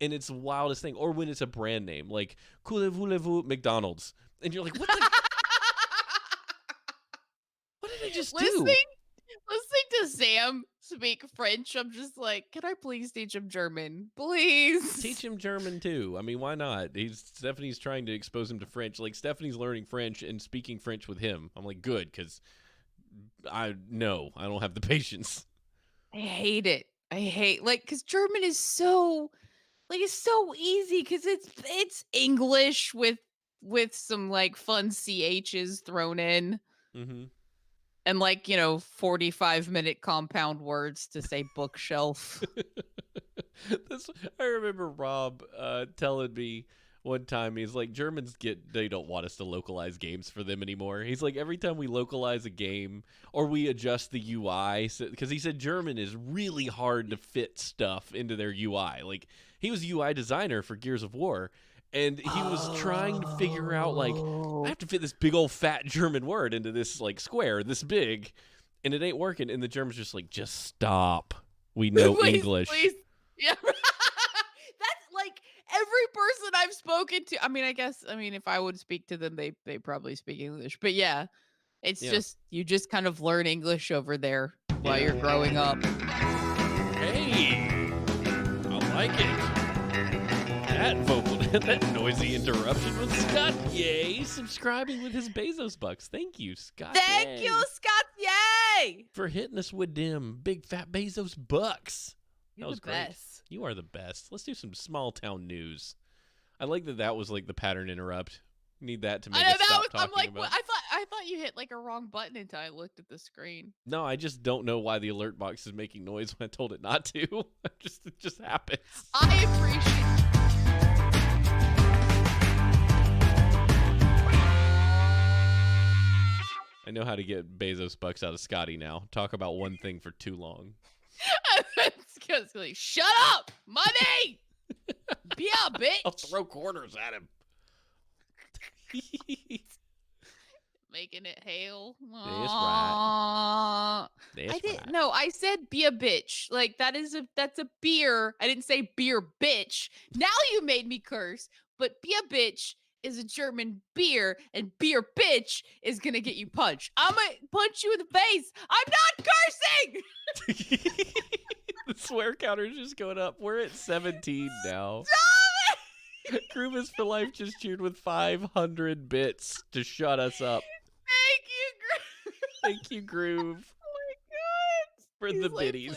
And it's the wildest thing. Or when it's a brand name, like, voulez-vous McDonald's. And you're like, what did I just do? Listening to Sam speak French, I'm just like, can I please teach him German? Please. Teach him German too. I mean, why not? Stephanie's trying to expose him to French. Like, Stephanie's learning French and speaking French with him. I'm like, good, because I don't have the patience. I hate it. Because German is so, it's so easy because it's English with with some like fun CHs thrown in Mm-hmm. and 45-minute compound words to say bookshelf. This, I remember Rob telling me one time, he's like, Germans they don't want us to localize games for them anymore. He's like, every time we localize a game or we adjust the UI, because he said German is really hard to fit stuff into their UI. Like, he was UI designer for Gears of War, and he was trying to figure out, like, I Oh. have to fit this big old fat German word into this, like, square this big, and it ain't working. And the German's just like, just stop. We know Please, English. please. Yeah. That's like every person I've spoken to. I mean, if I would speak to them, they probably speak English. But yeah, it's Yeah. just you just kind of learn English over there while you're Yeah. growing up. Hey, I like it. That vocal, that noisy interruption was Scott Yay subscribing with his Bezos bucks. Thank you, Scott. Thank Yay, you, Scott. Yay! for hitting us with them big fat Bezos bucks. That You're was the great. best. You are the best. Let's do some small town news. I like that was like the pattern interrupt. Need that to I make know us that stop was. I'm talking like, about. what? I thought you hit like a wrong button until I looked at the screen. No, I just don't know why the alert box is making noise when I told it not to. It just happens. I appreciate. I know how to get Bezos bucks out of Scotty now. Talk about one thing for too long. It's like, shut up, money. Be a I'll bitch. throw quarters at him. Making it hail. That's Aw. That's I did right. no, I said be a bitch. Like that's a beer. I didn't say beer bitch. Now you made me curse, but be a bitch is a German beer, and beer bitch is gonna get you punched. I'm gonna punch you in the face. I'm not cursing. The swear counter's just going up. We're at 17 now. Stop it! Groove is for Life just cheered with 500 bits to shut us up. Thank you, Gr- Thank you, Groove, Oh my god. for He's the like, biddies.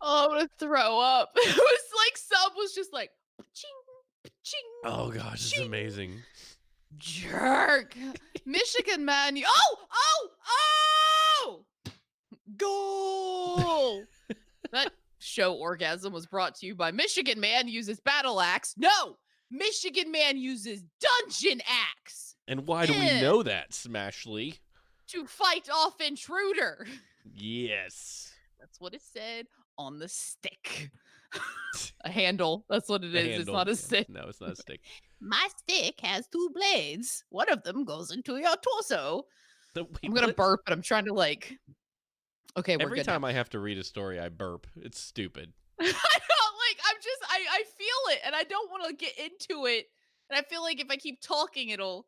oh, I'm gonna throw up. It was like sub was just like ching, ching, Oh gosh, this is ching. amazing. Jerk. Michigan man. Oh! Goal! That show orgasm was brought to you by Michigan man uses battle axe. No! Michigan man uses dungeon axe And why do we know that, Smashley? to fight off intruder. Yes. That's what it said on the stick. A handle. That's what it A is. It's handle. not a Yeah. stick. No, it's not a stick. My stick has 2 blades. One of them goes into your torso. Wait, I'm gonna what? burp, but I'm trying to like. Okay, we're Every good. time I have to read a story, I burp. It's stupid. I don't like. I feel it, and I don't want to get into it. And I feel like if I keep talking, it'll.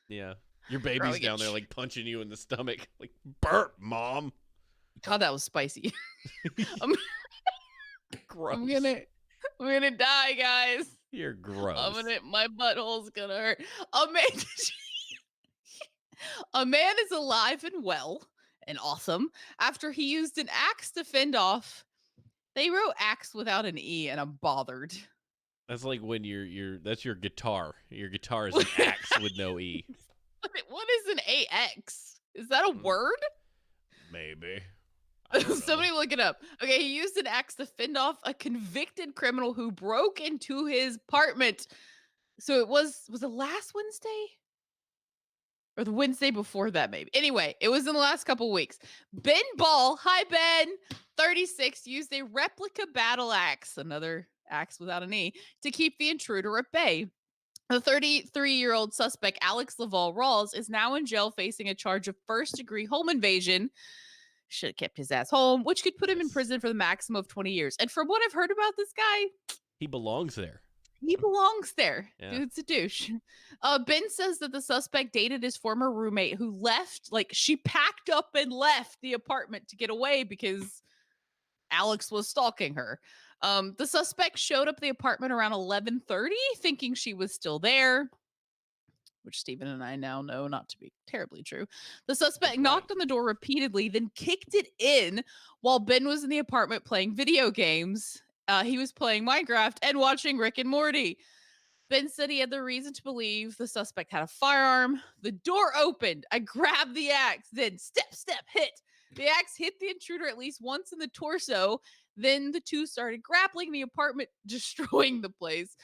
Yeah. Your Probably baby's get down there like punching you in the stomach. Like, burp, mom. God, that was spicy. I'm, Gross. I'm gonna die, guys. You're gross. My butthole's gonna hurt. A man, a man is alive and well and awesome after he used an axe to fend off. They wrote axe without an E, and I'm bothered. That's like when that's your guitar. Your guitar is an axe with no E. What is an AX? Is that a word? Maybe. I don't know. Somebody look it up. Okay, he used an axe to fend off a convicted criminal who broke into his apartment. So it was it last Wednesday? Or the Wednesday before that, maybe. Anyway, it was in the last couple weeks. Ben Ball, hi Ben, 36, used a replica battle axe, another axe without an E, to keep the intruder at bay. The 33-year-old suspect, Alex Laval Rawls, is now in jail facing a charge of first-degree home invasion. Should have kept his ass home, which could put him in Yes. prison for the maximum of 20 years. And from what I've heard about this guy, He belongs there. he belongs there. Yeah. Dude's a douche. Ben says that the suspect dated his former roommate who left, like she packed up and left the apartment to get away because Alex was stalking her. The suspect showed up at the apartment around 11:30, thinking she was still there, which Stephen and I now know not to be terribly true. The suspect Right. knocked on the door repeatedly, then kicked it in while Ben was in the apartment playing video games. He was playing Minecraft and watching Rick and Morty. Ben said he had the reason to believe the suspect had a firearm. The door opened. I grabbed the axe, then step, hit. The axe hit the intruder at least once in the torso. Then the two started grappling the apartment, destroying the place.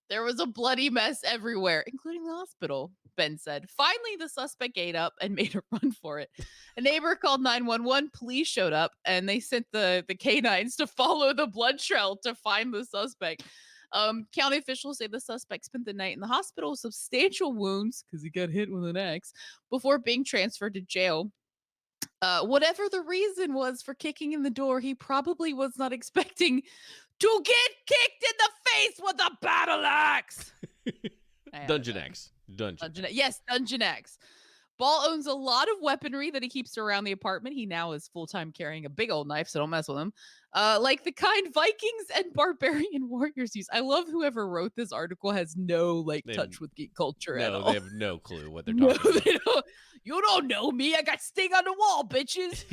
There was a bloody mess everywhere, including the hospital, Ben said. Finally, the suspect ate up and made a run for it. A neighbor called 911. Police showed up and they sent the canines to follow the blood trail to find the suspect. County officials say the suspect spent the night in the hospital with substantial wounds because he got hit with an axe before being transferred to jail. Whatever the reason was for kicking in the door, he probably was not expecting to get kicked in the face with a battle axe. Dungeon X. Yes, Dungeon X. Ball owns a lot of weaponry that he keeps around the apartment. He now is full-time carrying a big old knife, so don't mess with him. Like the kind Vikings and barbarian warriors use. I love whoever wrote this article has no like They have, touch with geek culture at no, all. they have no clue what they're No, talking about. they don't. You don't know me. I got Sting on the wall, bitches.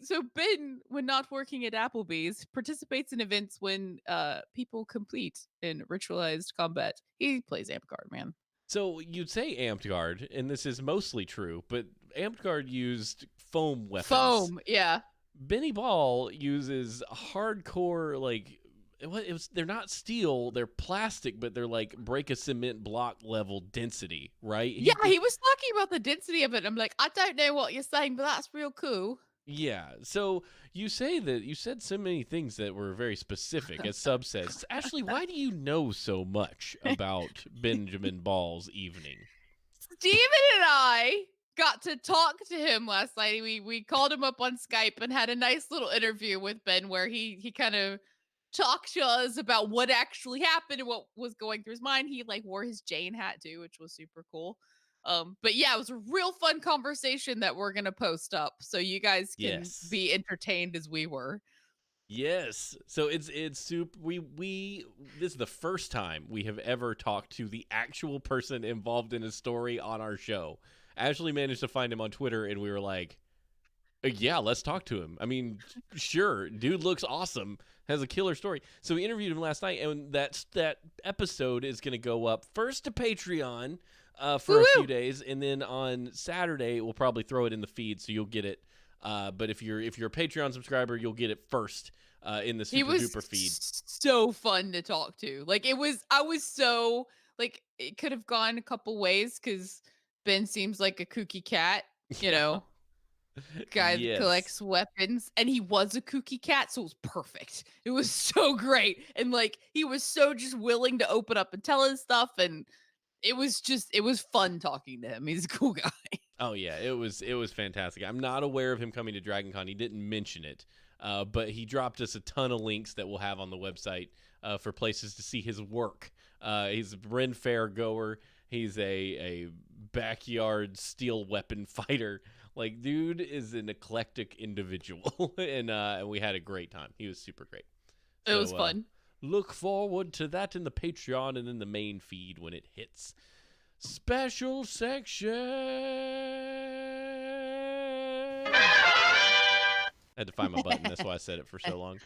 So Ben, when not working at Applebee's, participates in events when people complete in ritualized combat. He plays Amp Guard, man. So you'd say Amped Guard, and this is mostly true, but Amped Guard used foam weapons. Foam, yeah. Benny Ball uses hardcore, like, they're not steel, they're plastic, but they're like break a cement block level density, right? Yeah, he was talking about the density of it. I'm like, I don't know what you're saying, but that's real cool. Yeah. So you said so many things that were very specific as subsets. Ashley, why do you know so much about Benjamin Ball's evening? Steven and I got to talk to him last night. We called him up on Skype and had a nice little interview with Ben where he kind of talked to us about what actually happened and what was going through his mind. He like wore his Jane hat too, which was super cool. But yeah, it was a real fun conversation that we're gonna post up so you guys can Yes. be entertained as we were. Yes. So it's super. We this is the first time we have ever talked to the actual person involved in a story on our show. Ashley managed to find him on Twitter, and we were like, yeah, let's talk to him. I mean, sure, dude looks awesome, has a killer story. So we interviewed him last night, and that episode is going to go up first to Patreon for Woo-woo! a few days, and then on Saturday we'll probably throw it in the feed, so you'll get it. But if you're a Patreon subscriber, you'll get it first in the super duper feed. So fun to talk to. Like I was so like it could have gone a couple ways because Ben seems like a kooky cat, you know. Guy that Yes. collects weapons, and he was a kooky cat, so it was perfect. It was so great, and like he was so just willing to open up and tell us stuff, and it was fun talking to him. He's a cool guy. Oh yeah, it was fantastic. I'm not aware of him coming to DragonCon. He didn't mention it, but he dropped us a ton of links that we'll have on the website for places to see his work. He's a Ren Fair goer. He's a backyard steel weapon fighter. Like, dude is an eclectic individual, and we had a great time. He was super great. It was fun. Look forward to that in the Patreon and in the main feed when it hits. Special section. Had to find my button. That's why I said it for so long.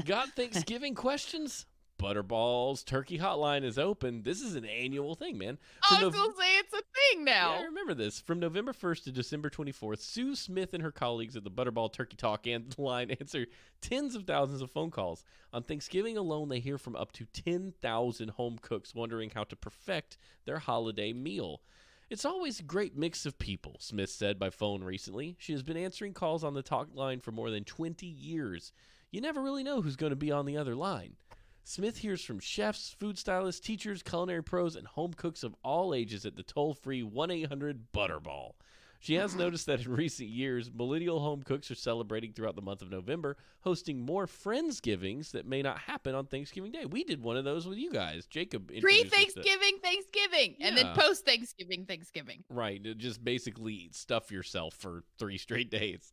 Got Thanksgiving questions? Butterball's Turkey Hotline is open. This is an annual thing, man. I was gonna say it's a thing now. Yeah, I remember this. From November 1st to December 24th, Sue Smith and her colleagues at the Butterball Turkey Talk and line answer tens of thousands of phone calls. On Thanksgiving alone, they hear from up to 10,000 home cooks wondering how to perfect their holiday meal. It's always a great mix of people, Smith said by phone recently. She has been answering calls on the talk line for more than 20 years. You never really know who's going to be on the other line. Smith hears from chefs, food stylists, teachers, culinary pros, and home cooks of all ages at the toll-free 1-800-BUTTERBALL. She has noticed that in recent years, millennial home cooks are celebrating throughout the month of November, hosting more Friendsgivings that may not happen on Thanksgiving Day. We did one of those with you guys. Jacob introduced us to- Thanksgiving, and then Yeah. post-Thanksgiving. Right, just basically stuff yourself for 3 straight days.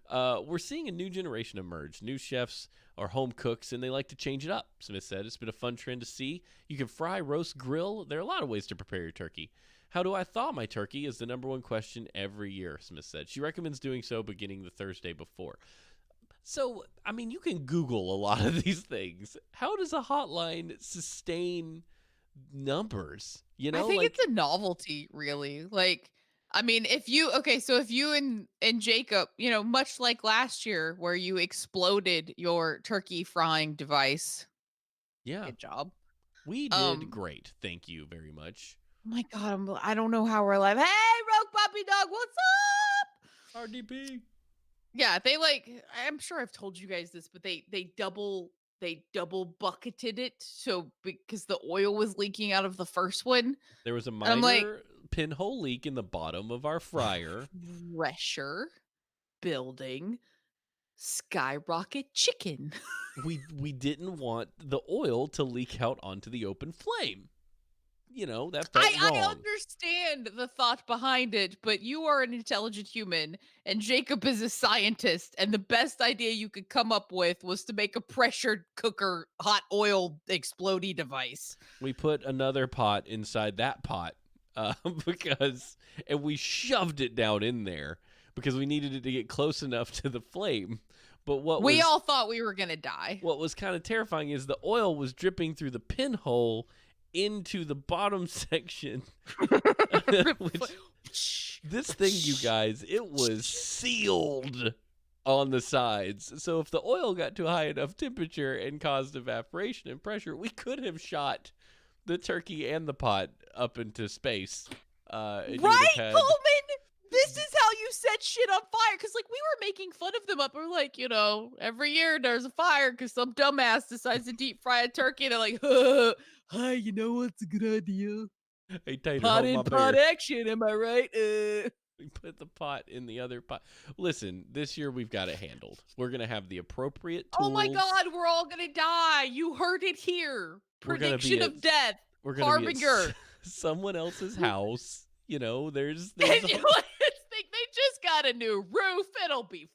We're seeing a new generation emerge. New chefs are home cooks, and they like to change it up, Smith said. It's been a fun trend to see. You can fry, roast, grill. There are a lot of ways to prepare your turkey. How do I thaw my turkey is the number one question every year, Smith said. She recommends doing so beginning the Thursday before. So, I mean, you can Google a lot of these things. How does a hotline sustain numbers? You I know, think it's like a novelty, really. Like, I mean, if you okay, so if you and Jacob, much like last year where you exploded your turkey frying device, yeah, good job. we did Um, great. Thank you very much. oh my God, I don't know how we're alive. Hey, Rogue Puppy Dog, what's up? RDP. Yeah, they I'm sure I've told you guys this, but they double bucketed it so because the oil was leaking out of the first one. There was a And I'm like, minor pinhole leak in the bottom of our fryer. pressure building skyrocket chicken. We didn't want the oil to leak out onto the open flame. You know, that felt I wrong. understand the thought behind it, but you are an intelligent human and Jacob is a scientist, and the best idea you could come up with was to make a pressure cooker hot oil explodey device. We put another pot inside that pot because, and we shoved it down in there because we needed it to get close enough to the flame. But We all thought we were gonna die. what was kind of terrifying is the oil was dripping through the pinhole into the bottom section, which this thing, you guys, it was sealed on the sides. So if the oil got to a high enough temperature and caused evaporation and pressure, we could have shot the turkey and the pot up into space. And you would have Right, had. Coleman? This is how you set shit on fire. Cause like we were making fun of them up. We're like, every year there's a fire because some dumbass decides to deep fry a turkey. And they're like, hi, you know what's a good idea? Hey, Tater, Pot hold in, my pot beer. action, am I right? We put the pot in the other pot. Listen, this year we've got it handled. We're going to have the appropriate Oh my tools. God, we're all gonna die. You heard it here. We're going to be Prediction at of death. we're going to be at Harbinger. someone else's house. You know, there's And a you think they just got a new roof. It'll be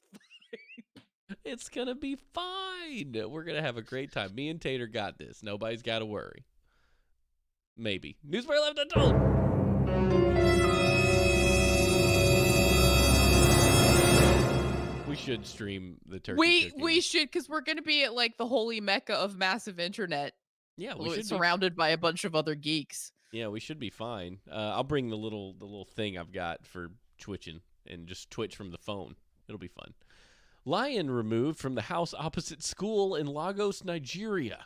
it's going to be fine. We're going to have a great time. Me and Tater got this. Nobody's got to worry. Maybe. Newspaper left untold. We should stream the turkey we cooking. should, because we're gonna be at like the holy mecca of massive internet, Yeah, we should be. surrounded by a bunch of other geeks. Yeah, we should be fine. I'll bring the little thing I've got for twitching and just twitch from the phone. It'll be fun. Lion removed from the house opposite school in Lagos, Nigeria.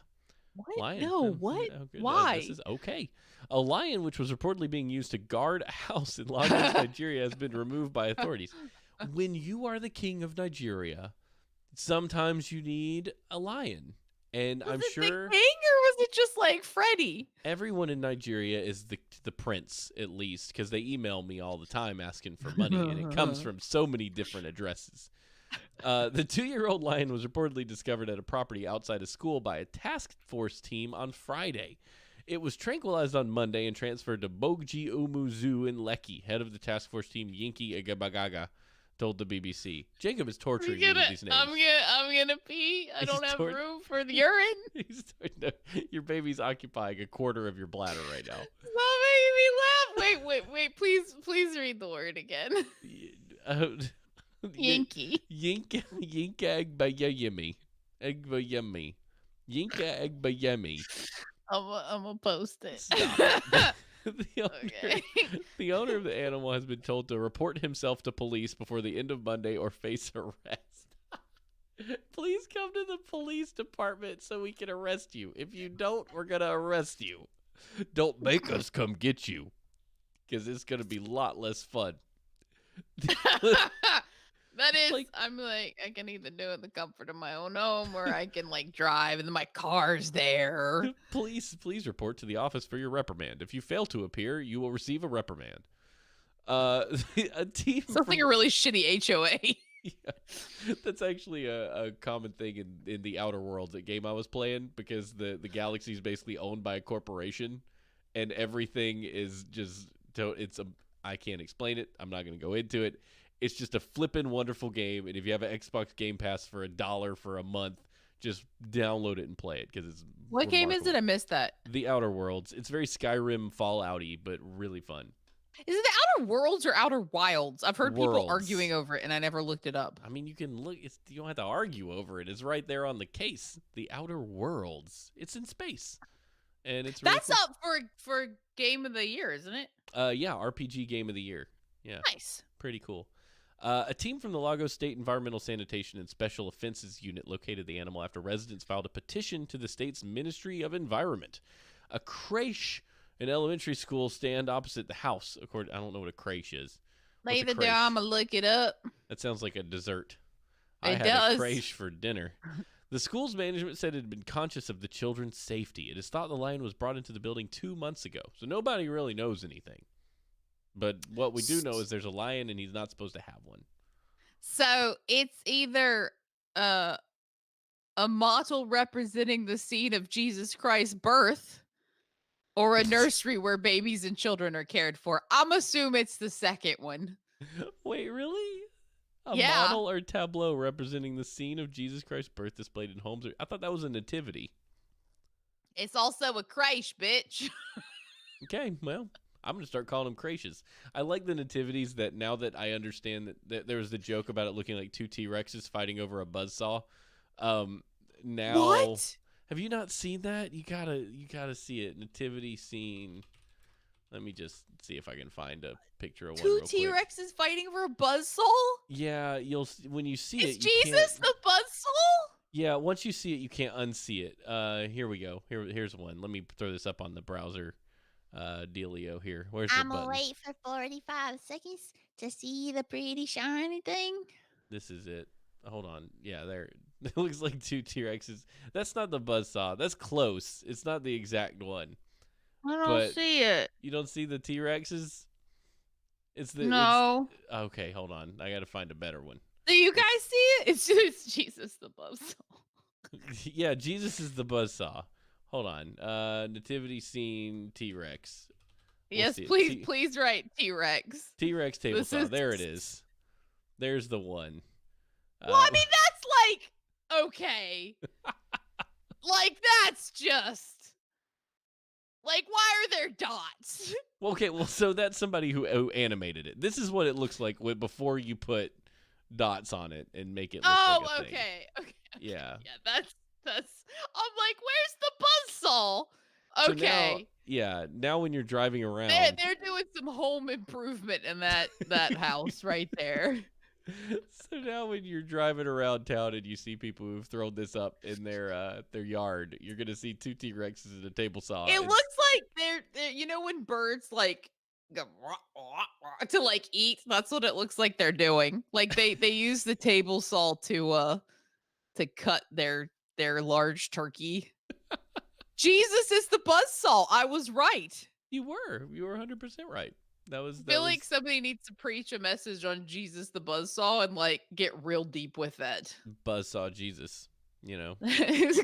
What? Lion. No, what? Oh, good. Why? This is okay. A lion, which was reportedly being used to guard a house in Lagos, Nigeria, has been removed by authorities. When you are the king of Nigeria, sometimes you need a lion. And Was I'm it the sure king, or was it just like Freddy? everyone in Nigeria is the prince, at least, because they email me all the time asking for money, and it comes from so many different addresses. The 2-year-old lion was reportedly discovered at a property outside a school by a task force team on Friday. It was tranquilized on Monday and transferred to Bogji Umu Zoo in Lekki. Head of the task force team, Yinki Agabagaga, told the BBC. Jacob is torturing me with these names. I'm gonna pee. I don't have room for the urine. No, your baby's occupying a quarter of your bladder right now. Stop making me laugh. Wait. Please read the word again. Uh, Yankee. Yinka Agbayemi. Agbayemi. Yinka Agbayemi. I'm gonna post it. Stop it. Okay. The owner of the animal has been told to report himself to police before the end of Monday or face arrest. Please come to the police department so we can arrest you. If you don't, we're going to arrest you. Don't make us come get you, because it's going to be a lot less fun. That is, Like- I'm like, I can either do it in the comfort of my own home, or I can like drive and then my car's there. Please report to the office for your reprimand. If you fail to appear, you will receive a reprimand. A team Sounds like a really shitty HOA. Yeah, that's actually a common thing in the Outer Worlds, a game I was playing, because the galaxy is basically owned by a corporation, and everything is just I can't explain it. I'm not going to go into it. It's just a flippin' wonderful game, and if you have an Xbox Game Pass for $1 for a month, just download it and play it, because it's What game is it? remarkable. I missed that. The Outer Worlds. It's very Skyrim Fallout-y, but really fun. Is it the Outer Worlds or Outer Wilds? I've heard people arguing Worlds. over it, and I never looked it up. I mean, you can look. You don't have to argue over it. It's right there on the case. The Outer Worlds. It's in space, and it's really That's cool. up for Game of the Year, isn't it? Yeah, RPG Game of the Year. Yeah, Nice. pretty cool. A team from the Lagos State Environmental Sanitation and Special Offenses Unit located the animal after residents filed a petition to the state's Ministry of Environment. A creche, an elementary school, stand opposite the house. According, I don't know what a creche is. What's a Neither do I. creche? I'ma look it up. That sounds like a dessert. I It had a does. creche for dinner. The school's management said it had been conscious of the children's safety. It is thought the lion was brought into the building 2 months ago, so nobody really knows anything. But what we do know is there's a lion and he's not supposed to have one. So it's either uh, a model representing the scene of Jesus Christ's birth or a nursery where babies and children are cared for. I'm assume it's the second one. Wait, really? A Yeah. model or tableau representing the scene of Jesus Christ's birth displayed in homes? I thought that was a nativity. It's also a creche, bitch. Okay, well, I'm going to start calling them creches. I like the nativities that now that I understand that there was the joke about it looking like two T-Rexes fighting over a buzzsaw. Now, What? have you not seen that? You gotta see it. Nativity scene. Let me just see if I can find a picture of one Two real T quick. Rexes fighting for a buzzsaw? Yeah, when you see Is it, you can't. Jesus the buzzsaw? Yeah, once you see it, you can't unsee it. Here we go. Here's one. Let me throw this up on the browser. Dealio here. Where's the I'ma button? wait for 45 seconds to see the pretty shiny thing. This is it. Hold on. Yeah, there. It looks like two T-Rexes. That's not the buzzsaw. That's close. It's not the exact one. I don't But see it. you don't see the T-Rexes? It's No. okay, hold on. I got to find a better one. Do you guys see it? It's Jesus the buzzsaw. Yeah, Jesus is the buzzsaw. Hold on. Nativity scene T-Rex. We'll Yes, see it. please write T-Rex. T-Rex table This saw. is There it is. There's the one. Well, I Uh, mean, that's like okay. Like that's just like why are there dots? okay, well, so that's somebody who animated it. This is what it looks like before you put dots on it and make it look like Oh, a thing. okay. Okay. Yeah. Yeah, that's I'm like, where's the buzzsaw? So now, Okay. yeah, now when you're driving They're, around, they're doing some home improvement in that house right there. so now when you're driving around town and you see people who've thrown this up in their yard, you're gonna see two T-Rexes and a table saw. It It's looks like they're you know when birds like go "Wah, wah, wah," to like eat, that's what it looks like they're doing. Like they use the table saw to cut their large turkey. Jesus is the buzzsaw. I was right. you were 100% right. That was I that feel like was somebody needs to preach a message on Jesus the buzzsaw and like get real deep with it. buzzsaw Jesus. You know.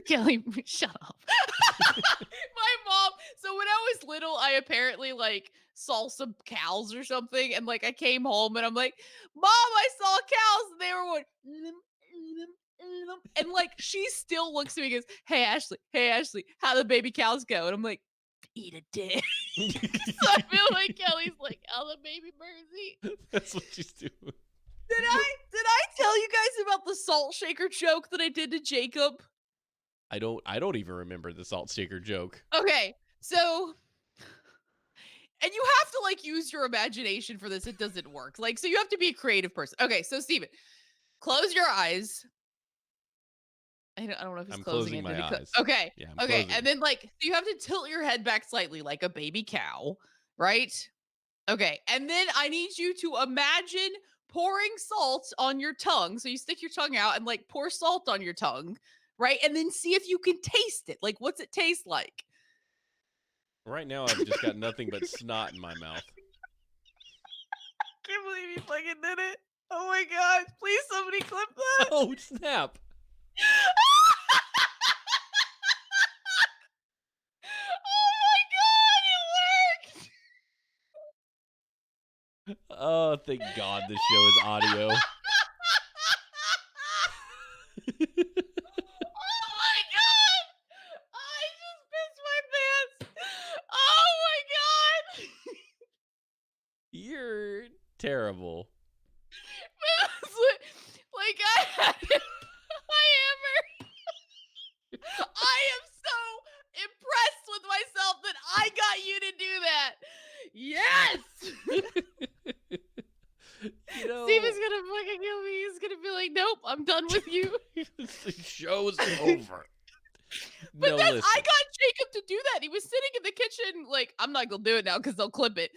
Kelly, shut up. My mom. So when I was little, I apparently like saw some cows or something, and like I came home and I'm like, "Mom, I saw cows," and they were going, and like she still looks at me and goes, hey Ashley, how the baby cows go?" And I'm like, "Eat a dick." So I feel like Kelly's like, "How the baby birds eat." That's what she's doing. Did I tell you guys about the salt shaker joke that I did to Jacob? I don't even remember the salt shaker joke. Okay, so and you have to like use your imagination for this. It doesn't work. Like, so you have to be a creative person. Okay, so Steven, close your eyes. I don't know if it's I'm closing closing it. my eyes. Okay. Yeah, I'm Okay. closing And them. then like so you have to tilt your head back slightly like a baby cow, right? Okay. And then I need you to imagine pouring salt on your tongue. So you stick your tongue out and like pour salt on your tongue, right? And then see if you can taste it. Like, what's it taste like? Right now, I've just got nothing but snot in my mouth. Can't believe you fucking did it. Oh my god. Please somebody clip that. Oh snap! Oh my god, it worked. Oh, thank God this show is audio. Oh my god! I just pissed my pants. Oh my god! terrible. Like I had I hammer. I am so impressed with myself that I got you to do that. Yes. You know, Steven's gonna fucking kill me. He's gonna be like, nope, I'm done with you. the show's over. But No, that's I listen. got Jacob to do that. He was sitting in the kitchen, like, I'm not gonna do it now because they'll clip it.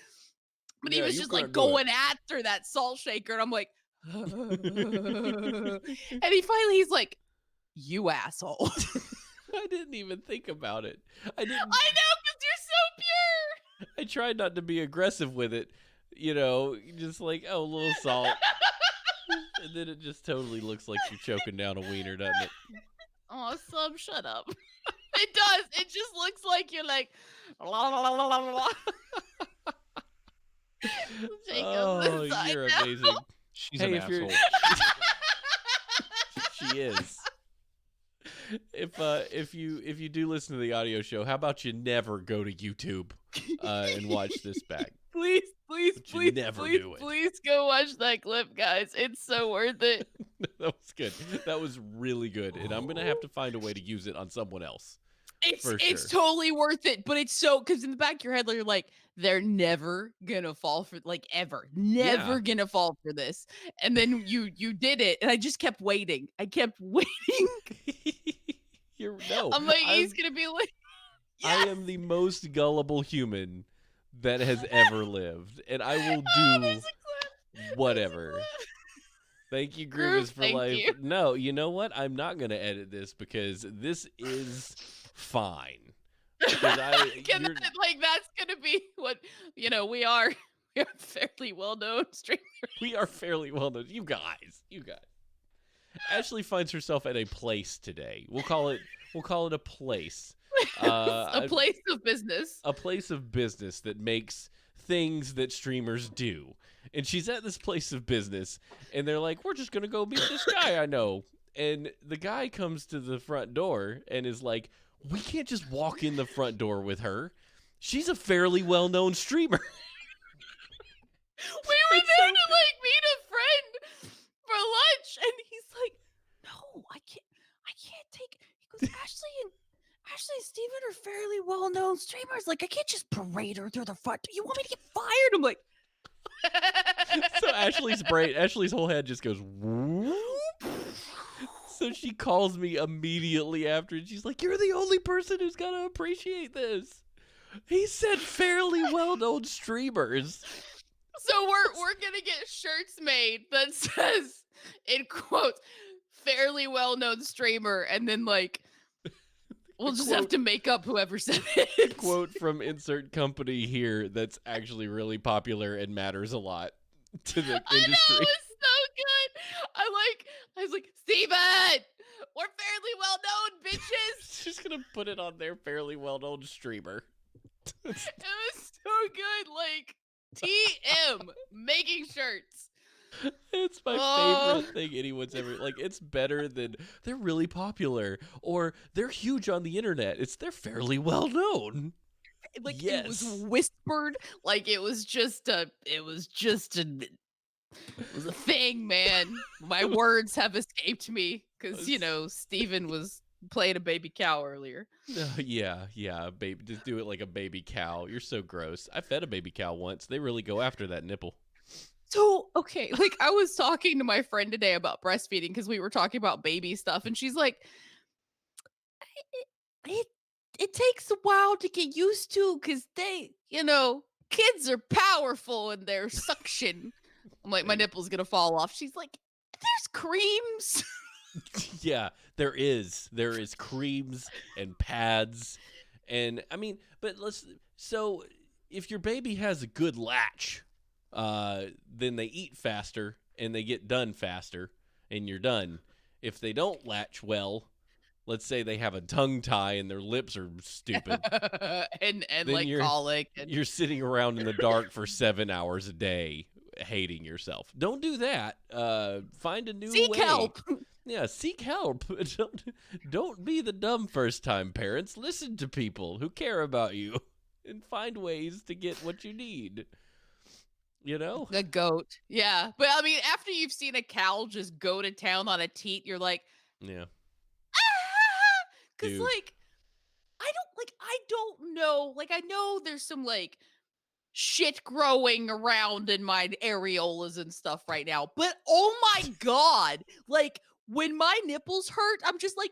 But he Yeah, was you just like can't do it. going after that salt shaker, and I'm like, and he finally he's like, you asshole. I didn't even think about it. I didn't. I know, because you're so pure. I tried not to be aggressive with it. You know, just like, oh, a little salt. And then it just totally looks like you're choking down a wiener, doesn't it? Oh, Sub, shut up. It does. It just looks like you're like, la, la, la, la, la, la. Jacob's Oh, inside you're now. amazing. She's Hey, an if you're asshole. she is. If you do listen to the audio show, how about you never go to YouTube and watch this back? Please, please, But you please, never please, do it. please go watch that clip, guys. It's so worth it. That was good. That was really good, and I'm gonna have to find a way to use it on someone else. For It's sure. totally worth it, but it's so because in the back of your head you're like, they're never gonna fall for like ever, never Yeah. gonna fall for this. And then you did it, and I just kept waiting. I kept waiting. No. I'm like, he's gonna be like, I yes! am the most gullible human that has ever lived, and I will Oh, do there's a clip. There's a whatever. clip. Thank you, Groove, Grievous, for thank life. you. No, you know what? I'm not gonna edit this because this is fine. Because Can that, like that's gonna be what we are. We are fairly well known streamers. we are fairly well known. You guys. Ashley finds herself at a place today. We'll call it a place. A place of business. A place of business that makes things that streamers do. And she's at this place of business, and they're like, we're just going to go meet this guy I know. And the guy comes to the front door and is like, we can't just walk in the front door with her. She's a fairly well-known streamer. We were there to like meet a friend for lunch, and he's like, "No, I can't take." He goes, "Ashley and Steven are fairly well-known streamers. Like, I can't just parade her through the front. You want me to get fired?" I'm like, So Ashley's whole head just goes, whoop. So she calls me immediately after, and she's like, you're the only person who's going to appreciate this. He said fairly well-known streamers. So we're gonna get shirts made that says in quotes fairly well-known streamer, and then like we'll just have to make up whoever said it. Quote from insert company here that's actually really popular and matters a lot to the I industry. know, it's so good. I was like, Steven, we're fairly well-known, bitches. Just gonna put it on their fairly well-known streamer. It was so good. Like TM making shirts. It's my favorite thing anyone's ever like. It's better than they're really popular or they're huge on the internet. They're fairly well known. Like Yes. it was whispered. Like it was a thing, man. My words have escaped me because Steven was playing a baby cow earlier. Yeah, baby. Just do it like a baby cow. You're so gross. I fed a baby cow once. They really go after that nipple. So, okay, like I was talking to my friend today about breastfeeding because we were talking about baby stuff, and she's like, it takes a while to get used to because kids are powerful in their suction. I'm like, my nipple's gonna fall off. She's like, there's creams. Yeah, there is creams and pads, and I mean, but so if your baby has a good latch, then they eat faster and they get done faster, and you're done. If they don't latch well, let's say they have a tongue tie and their lips are stupid, and then like colic. you're sitting around in the dark for 7 hours a day, hating yourself. Don't do that. Find a new Seek way. help. Yeah, seek help. Don't be the dumb first-time parents. Listen to people who care about you and find ways to get what you need. you know? The goat. Yeah. But I mean, after you've seen a cow just go to town on a teat, you're like, Yeah. because Dude. like, I don't know. Like, I know there's some like shit growing around in my areolas and stuff right now. But oh my god, like when my nipples hurt, I'm just like,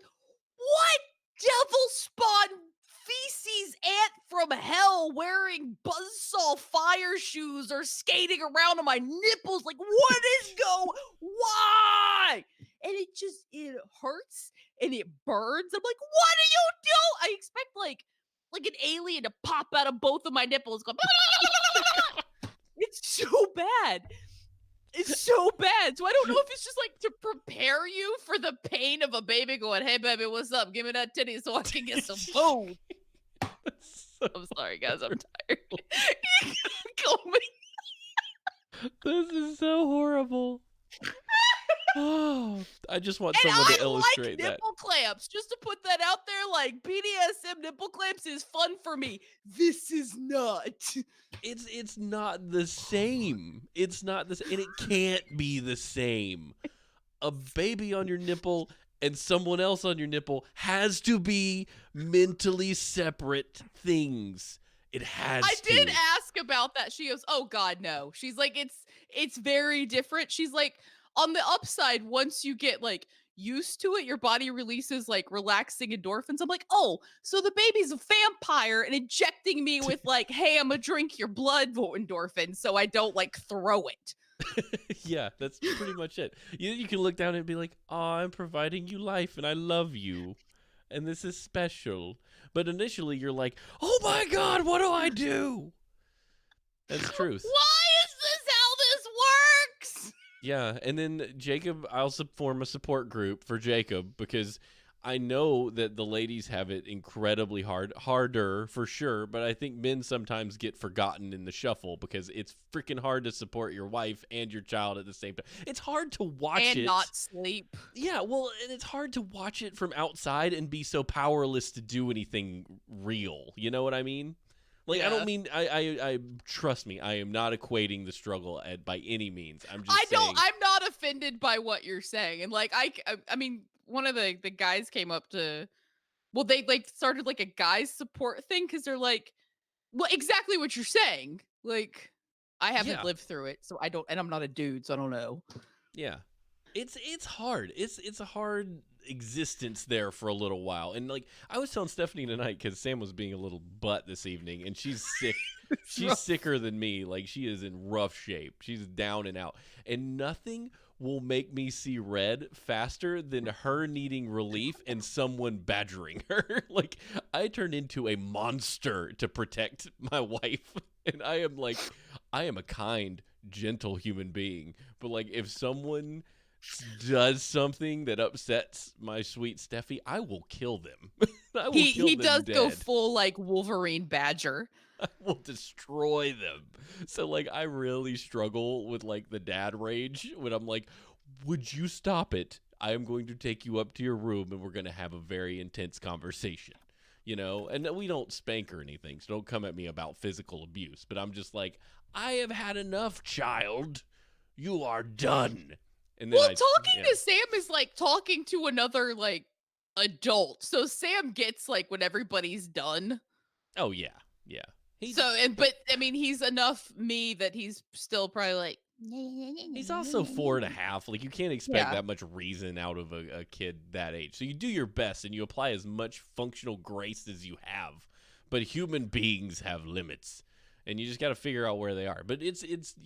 what devil spawn feces ant from hell wearing buzzsaw fire shoes or skating around on my nipples? Like, what is go? Why? And it hurts and it burns. I'm like, what do you do? I expect like an alien to pop out of both of my nipples. Go, it's so bad. It's so bad. So I don't know if it's just like to prepare you for the pain of a baby going, "Hey, baby, what's up? Give me that titty so I can get some food." So I'm sorry, guys. I'm tired. horrible. Call me. This is so horrible. Oh, I just want And someone to I like illustrate that. nipple clamps. Just to put that out there, like BDSM nipple clamps is fun for me. This is not. It's not the same. It's not this, and it can't be the same. A baby on your nipple and someone else on your nipple has to be mentally separate things. It I has did to. ask about that. She goes, "Oh god, no." She's like, "It's very different." She's like, "On the upside, once you get like used to it, your body releases like relaxing endorphins." I'm like, "Oh, so the baby's a vampire and injecting me with like, hey, I'm gonna drink your blood endorphin so I don't like throw it." Yeah, that's pretty much it. You can look down and be like, "Oh, I'm providing you life and I love you. And this is special." But initially you're like, "Oh my god, what do I do?" That's truth. Why is this how this works? Yeah, and then Jacob, I'll form a support group for Jacob because I know that the ladies have it incredibly hard, harder for sure, but I think men sometimes get forgotten in the shuffle because it's freaking hard to support your wife and your child at the same time. It's hard to watch And it. not sleep. Yeah, well, and it's hard to watch it from outside and be so powerless to do anything real. You know what I mean? Like, I don't Yeah. mean I trust me. I am not equating the struggle by any means. I'm I just don't saying, I'm not offended by what you're saying. And like I mean, one of the guys came up to well, they like started like a guys support thing because they're like, well, exactly what you're saying. Like, I haven't yeah, lived through it, so I don't, and I'm not a dude, so I don't know. yeah. It's hard. It's a hard existence there for a little while. And like I was telling Stephanie tonight cuz Sam was being a little butt this evening and she's sick. It's She's rough. sicker than me. Like she is in rough shape. She's down and out. And nothing will make me see red faster than her needing relief and someone badgering her. Like I turn into a monster to protect my wife. And I am like I am a kind, gentle human being. But like if someone does something that upsets my sweet Steffi, I will kill them. I will kill He them does go dead. full like Wolverine Badger. I will destroy them. So like I really struggle with like the dad rage when I'm like, "Would you stop it? I am going to take you up to your room and we're going to have a very intense conversation." You know, and we don't spank or anything, so don't come at me about physical abuse, but I'm just like, "I have had enough, child. You are done." And then Well, I talking yeah. to Sam is like talking to another like adult. So Sam gets like when everybody's done. Oh yeah. Yeah. He So and but I mean he's enough me that he's still probably like He's also 4.5. Like you can't expect yeah. that much reason out of a kid that age. So you do your best and you apply as much functional grace as you have. But human beings have limits, and you just got to figure out where they are. But it's it's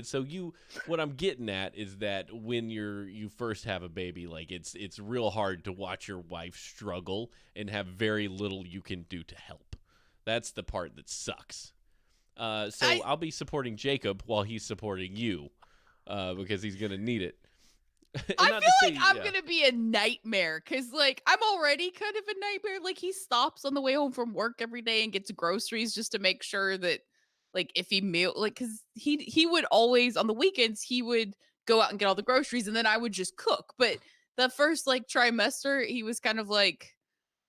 so you. What I'm getting at is that when you first have a baby, like it's real hard to watch your wife struggle and have very little you can do to help. That's the part that sucks. So I I'll be supporting Jacob while he's supporting you, because he's gonna need it. And I not to feel like say, I'm yeah, gonna be a nightmare because, like, I'm already kind of a nightmare. Like, he stops on the way home from work every day and gets groceries just to make sure that, like, if he meal, like, because he would always on the weekends he would go out and get all the groceries and then I would just cook. But the first like trimester, he was kind of like,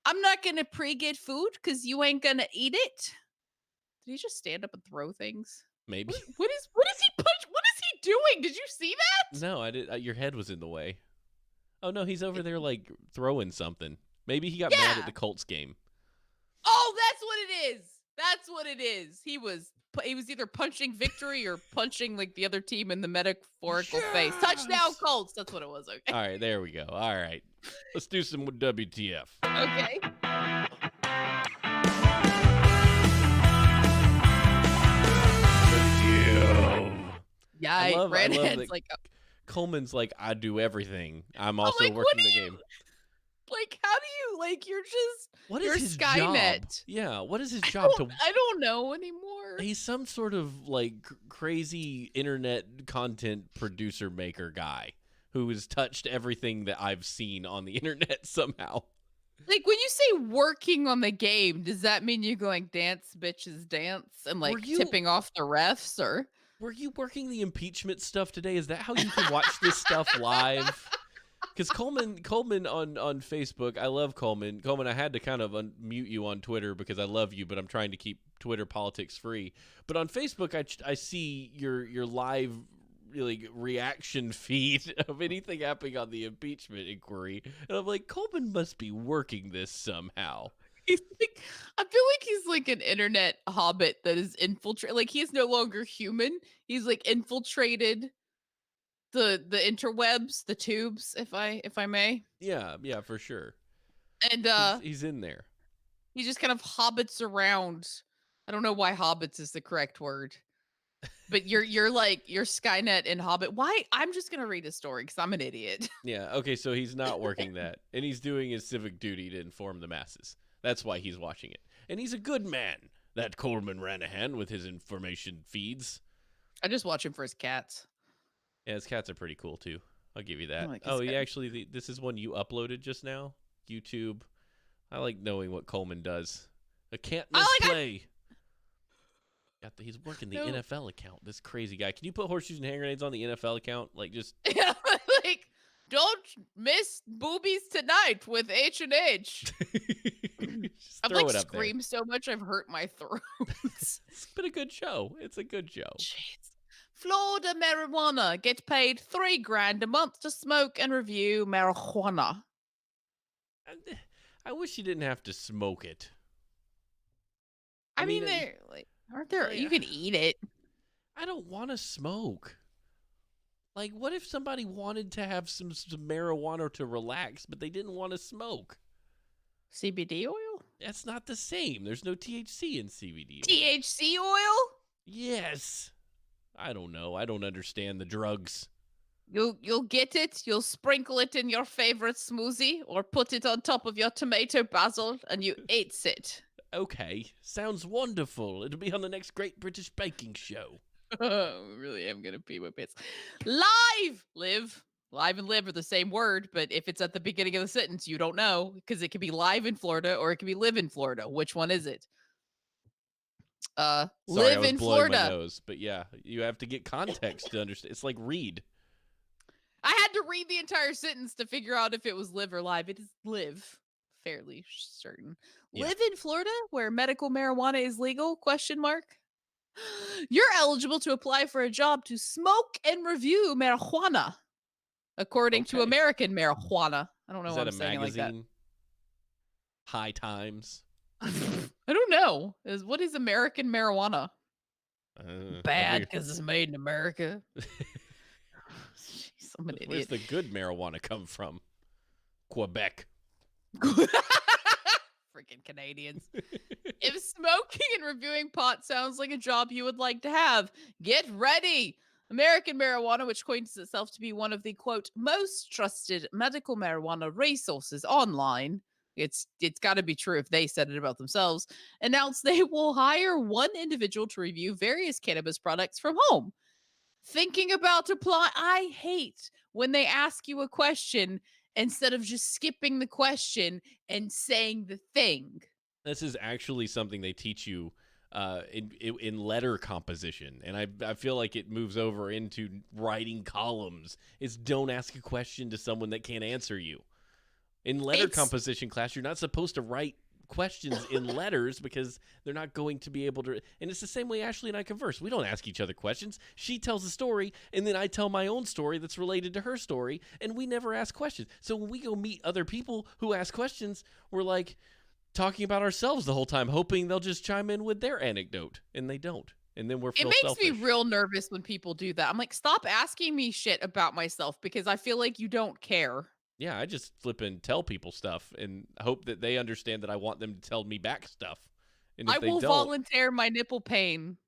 I'm not gonna pre get food because you ain't gonna eat it. Did he just stand up and throw things? Maybe. What is he punch? What is he doing? Did you see that? No, I did. Your head was in the way. Oh no, he's over there like throwing something. Maybe he got mad at Yeah. the Colts game. Oh, that's what it is. That's what it is. He was either punching victory or punching like the other team in the metaphorical face. Touchdown Yes! Colts. That's what it was. Okay. All right, there we go. All right, let's do some WTF. Okay. Yeah, I love Brandon's that like, Coleman's like, I do everything. I'm I'm also like, what working do the you game. like? How do you like? What You're is his job? Skynet. Yeah, what is his job? I don't know anymore. He's some sort of like crazy internet content producer maker guy who has touched everything that I've seen on the internet somehow. Like when you say working on the game, does that mean you going dance bitches dance and Were like you tipping off the refs or were you working the impeachment stuff today? Is that how you can watch this stuff live? Because Coleman on Facebook, I love Coleman. Coleman, I had to kind of unmute you on Twitter because I love you, but I'm trying to keep Twitter politics free. But on Facebook, I see your live really reaction feed of anything happening on the impeachment inquiry, and I'm like, Coleman must be working this somehow. he's like I feel like he's like an internet hobbit that is infiltrated like he's no longer human. He's like infiltrated the interwebs, the tubes, if I may. Yeah, yeah, for sure. And He's in there. he just kind of hobbits around. I don't know why hobbits is the correct word. But you're like you're Skynet and Hobbit. Why? I'm just gonna read a story because I'm an idiot. Yeah, okay, so he's not working that. And he's doing his civic duty to inform the masses. That's why he's watching it. And he's a good man, that Coleman Ranahan, with his information feeds. I just watch him for his cats. Yeah, his cats are pretty cool, too. I'll give you I that. like his Oh, yeah, cat. actually, this is one you uploaded just now? YouTube. I like knowing what Coleman does. A can't I like misplay. He's working the No. NFL account. This crazy guy. Can you put horseshoes and hand grenades on the NFL account? Like, just Yeah, like don't miss boobies tonight with H and H. just I've throw like it up there. screamed so much I've hurt my throat. It's been a good show. It's a good show. Jeez. Florida marijuana get paid $3,000 a month to smoke and review marijuana. I wish you didn't have to smoke it. I I mean, mean, they're like, aren't there? like, You can eat it. I don't want to smoke. Like, what if somebody wanted to have some marijuana to relax, but they didn't want to smoke? CBD oil? That's not the same. There's no THC in CBD oil. THC oil? Yes. I don't know. I don't understand the drugs. You'll get it. You'll sprinkle it in your favorite smoothie, or put it on top of your tomato basil, and you eats it. Okay. Sounds wonderful. It'll be on the next Great British Baking Show. I really am gonna pee my pants. Live and live are the same word, but if it's at the beginning of the sentence, you don't know because it could be live in Florida or it could be live in Florida. Which one is it? Sorry, Live I was in blowing my Florida. nose. But yeah, you have to get context to understand. It's like read. I had to read the entire sentence to figure out if it was live or live. It is live, fairly certain. Yeah. Live in Florida, where medical marijuana is legal? Question mark. You're eligible to apply for a job to smoke and review marijuana, according to Okay. American Marijuana. I don't know Is why that I'm a saying it like that. magazine? High Times. I don't know. What is American marijuana? Bad Every- because it's made in America. Jeez, I'm an Where's idiot. the good marijuana come from? Quebec. Freaking Canadians. If smoking and reviewing pot sounds like a job you would like to have, get ready. American Marijuana, which coins itself to be one of the quote most trusted medical marijuana resources online, it's got to be true if they said it about themselves, announced they will hire one individual to review various cannabis products from home. Thinking about apply, I hate when they ask you a question instead of just skipping the question and saying the thing. This is actually something they teach you in letter composition, and I feel like it moves over into writing columns. It's don't ask a question to someone that can't answer you. In letter It's- composition class, you're not supposed to write questions in letters because they're not going to be able to. And it's the same way Ashley and I converse. We don't ask each other questions. She tells a story, and then I tell my own story that's related to her story, and we never ask questions. So when we go meet other people who ask questions, we're like talking about ourselves the whole time, hoping they'll just chime in with their anecdote, and they don't. And then we're It feel makes me selfish. real nervous when people do that. I'm like, "Stop asking me shit about myself because I feel like you don't care." Yeah, I just flip and tell people stuff and hope that they understand that I want them to tell me back stuff. And if I they will don't, volunteer my nipple pain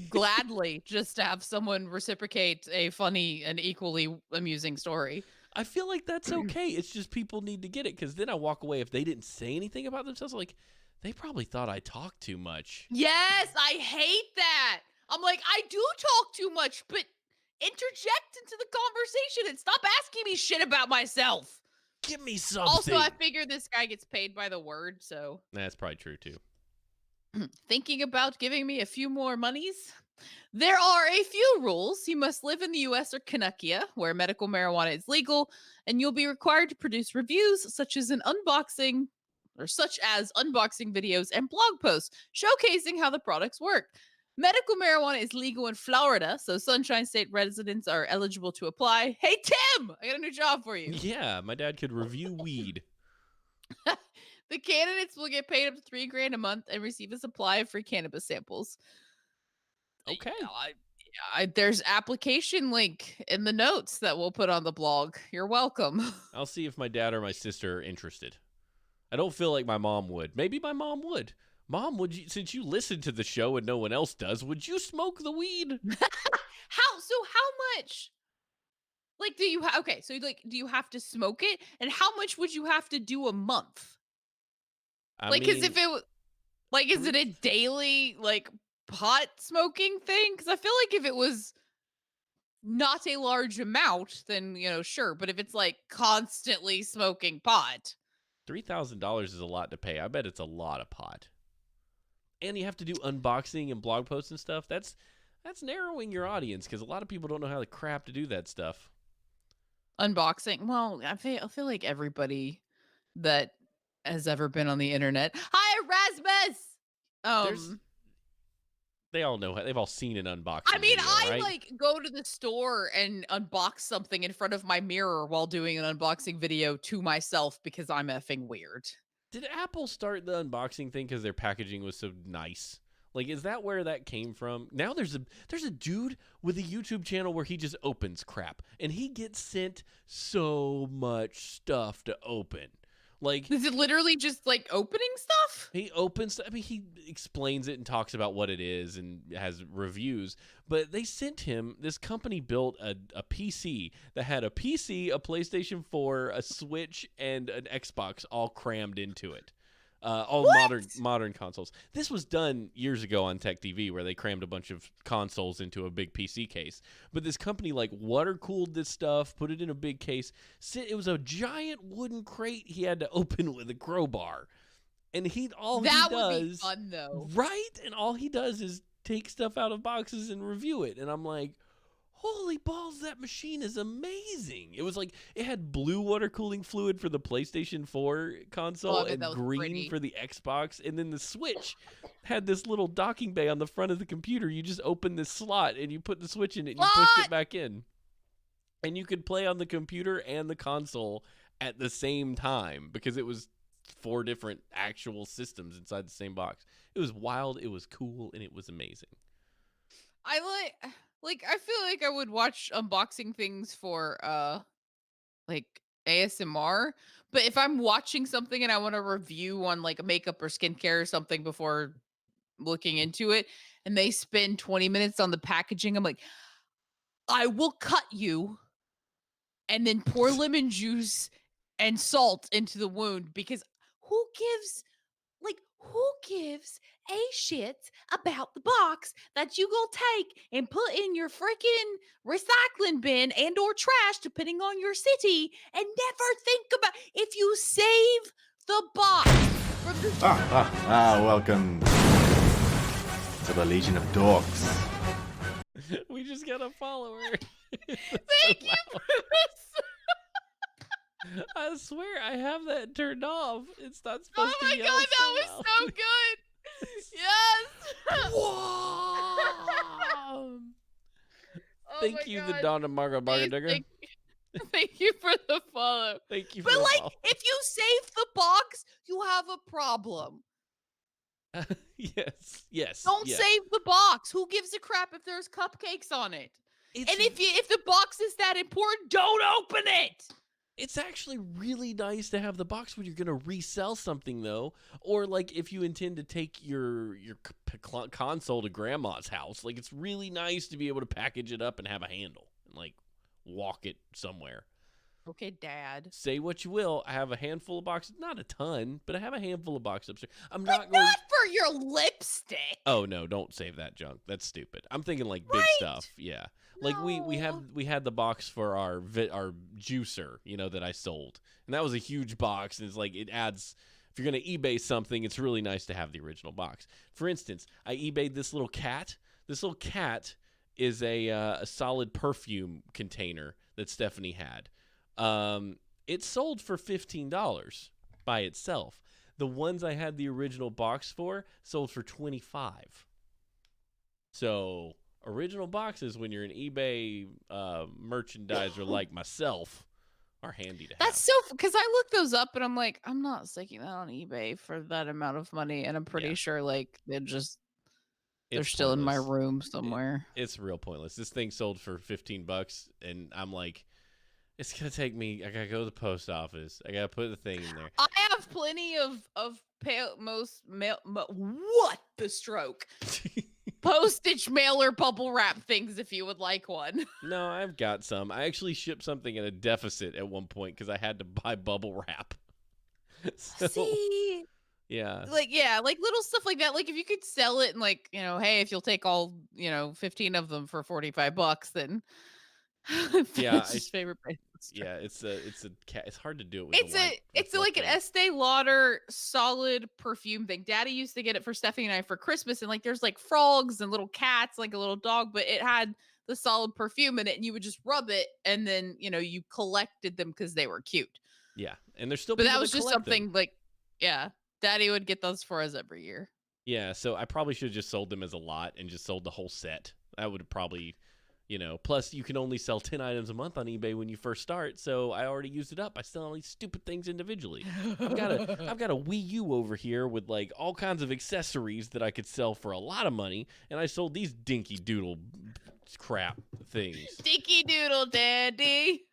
gladly just to have someone reciprocate a funny and equally amusing story. I feel like that's okay. It's just people need to get it because then I walk away if they didn't say anything about themselves. Like, they probably thought I talked too much. Yes, I hate that. I'm like, I do talk too much, but interject into the conversation and stop asking me shit about myself. Give me Also, I something. figure this guy gets paid by the word, so That's probably true too. thinking about giving me a few more monies? There are a few rules. You must live in the US or Canuckia, where medical marijuana is legal, and you'll be required to produce reviews such as unboxing videos and blog posts showcasing how the products work. Medical marijuana is legal in Florida, so Sunshine State residents are eligible to apply. Hey Tim, I got a new job for you. Yeah, my dad could review weed. The candidates will get paid up to $3,000 a month and receive a supply of free cannabis samples. Okay. There's application link in the notes that we'll put on the blog. You're welcome. I'll see if my dad or my sister are interested. I don't feel like my mom would. Maybe my mom would. Mom, would you, since you listen to the show and no one else does, would you smoke the weed? How much? Like, do you have to smoke it? And how much would you have to do a month? I Like, cause mean, if it was like, is it three a daily like pot smoking thing? Cause I feel like if it was not a large amount, then sure. But if it's like constantly smoking pot, $3,000 is a lot to pay. I bet it's a lot of pot. And you have to do unboxing and blog posts and stuff. That's narrowing your audience because a lot of people don't know how the crap to do that stuff. unboxing. Well, I feel like everybody that has ever been on the internet. Hi, Erasmus. There's Um, they all know how, they've all seen an I unboxing mean, video, I right? like go to the store and unbox something in front of my mirror while doing an unboxing video to myself because I'm effing weird. Did Apple start the unboxing thing because their packaging was so nice? Like, is that where that came from? Now there's a dude with a YouTube channel where he just opens crap, and he gets sent so much stuff to open. Like, Is it literally just like opening stuff? he opens, I mean, he explains it and talks about what it is and has reviews. But they sent him, this company built a PC that had a PC, a PlayStation 4, a Switch, and an Xbox all crammed into it. All What? modern consoles. This was done years ago on Tech TV, where they crammed a bunch of consoles into a big PC case. But this company like water cooled this stuff, put it in a big case. It was a giant wooden crate he had to open with a crowbar, and all he That would be does, fun though. right? And all he does is take stuff out of boxes and review it. And I'm like, holy balls, that machine is amazing. It was like, it had blue water cooling fluid for the PlayStation 4 Oh, I console bet that and was green pretty. for the Xbox. And then the Switch had this little docking bay on the front of the computer. You just open this slot and you put the Switch in it and you pushed it What? back in. And you could play on the computer and the console at the same time because it was 4 different actual systems inside the same box. It was wild, it was cool, and it was amazing. I like I feel like I would watch unboxing things for like ASMR, but if I'm watching something and I want to review on like makeup or skincare or something before looking into it and they spend 20 minutes on the packaging, I'm like, I will cut you and then pour lemon juice and salt into the wound because who gives who gives a shit about the box that you gonna take and put in your freaking recycling bin and or trash depending on your city and never think about if you save the box from the Welcome to the Legion of Dorks. We just got a follower. thank you for this. I swear I have that turned off. It's not Oh supposed to my yell god, so that was loud. so good. Yes. Whoa! Oh Thank my you, the god. Donna Margot Please, Margadigger. thank you for the follow. Thank you But for the like, follow. if you save the box, you have a problem. Yes, yes, Don't yeah. save the box. Who gives a crap if there's cupcakes on it? It's And if the box is that important, don't open it. it's actually really nice to have the box when you're gonna resell something though, or like if you intend to take your console to grandma's house. Like it's really nice to be able to package it up and have a handle and like walk it somewhere. Okay, Dad. Say what you will, I have a handful of boxes, not a ton, but I have a handful of boxes upstairs. I'm But not going. not for your lipstick. Oh no, don't save that junk. That's stupid. I'm thinking like big Right? stuff. Yeah. Like we No. had the box for our juicer, that I sold. And that was a huge box and it's like it adds if you're going to eBay something, it's really nice to have the original box. For instance, I eBayed this little cat. This little cat is a solid perfume container that Stephanie had. It sold for $15 by itself. The ones I had the original box for sold for $25. So original boxes, when you're an eBay merchandiser like myself, are handy to have. That's so because I looked those up and I'm like, I'm not sticking that on eBay for that amount of money, and I'm pretty Yeah. sure like they're It's still in my pointless. room somewhere. It's real pointless. This thing sold for $15, and I'm like, it's gonna take me. I gotta go to the post office. I gotta put the thing in there. I have plenty of most mail. What the stroke? Postage mailer bubble wrap things if you would like one. No, I've got some. I actually shipped something at a deficit at one point because I had to buy bubble wrap. So, See, yeah. like little stuff like that. Like if you could sell it and like, hey, if you'll take all, 15 of them for $45, then Yeah, it's his favorite place. Yeah, it's a cat. It's hard to do it with It's like an Estee Lauder solid perfume thing. Daddy used to get it for Stephanie and I for Christmas, and like there's like frogs and little cats, like a little dog, but it had the solid perfume in it, and you would just rub it, and then you collected them because they were cute. Yeah, and there's still But people that was that just collect them. something like, yeah, Daddy would get those for us every year. Yeah, so I probably should have just sold them as a lot and just sold the whole set. That would probably, plus you can only sell 10 items a month on eBay when you first start, so I already used it up. I sell all these stupid things individually. I've got a Wii U over here with like all kinds of accessories that I could sell for a lot of money, and I sold these dinky doodle crap things. Dinky doodle, Daddy.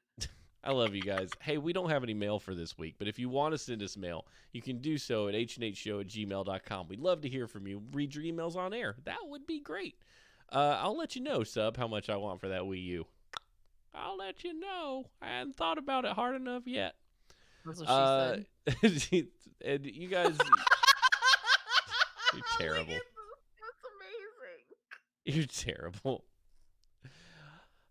I love you guys. Hey, we don't have any mail for this week, but if you want to send us mail, you can do so at hnhshow@gmail.com. We'd love to hear from you. Read your emails on air. That would be great. I'll let you know, Sub, how much I want for that Wii U. I'll let you know. I hadn't thought about it hard enough yet. That's what she said. And you guys, you're terrible. That's amazing. You're terrible.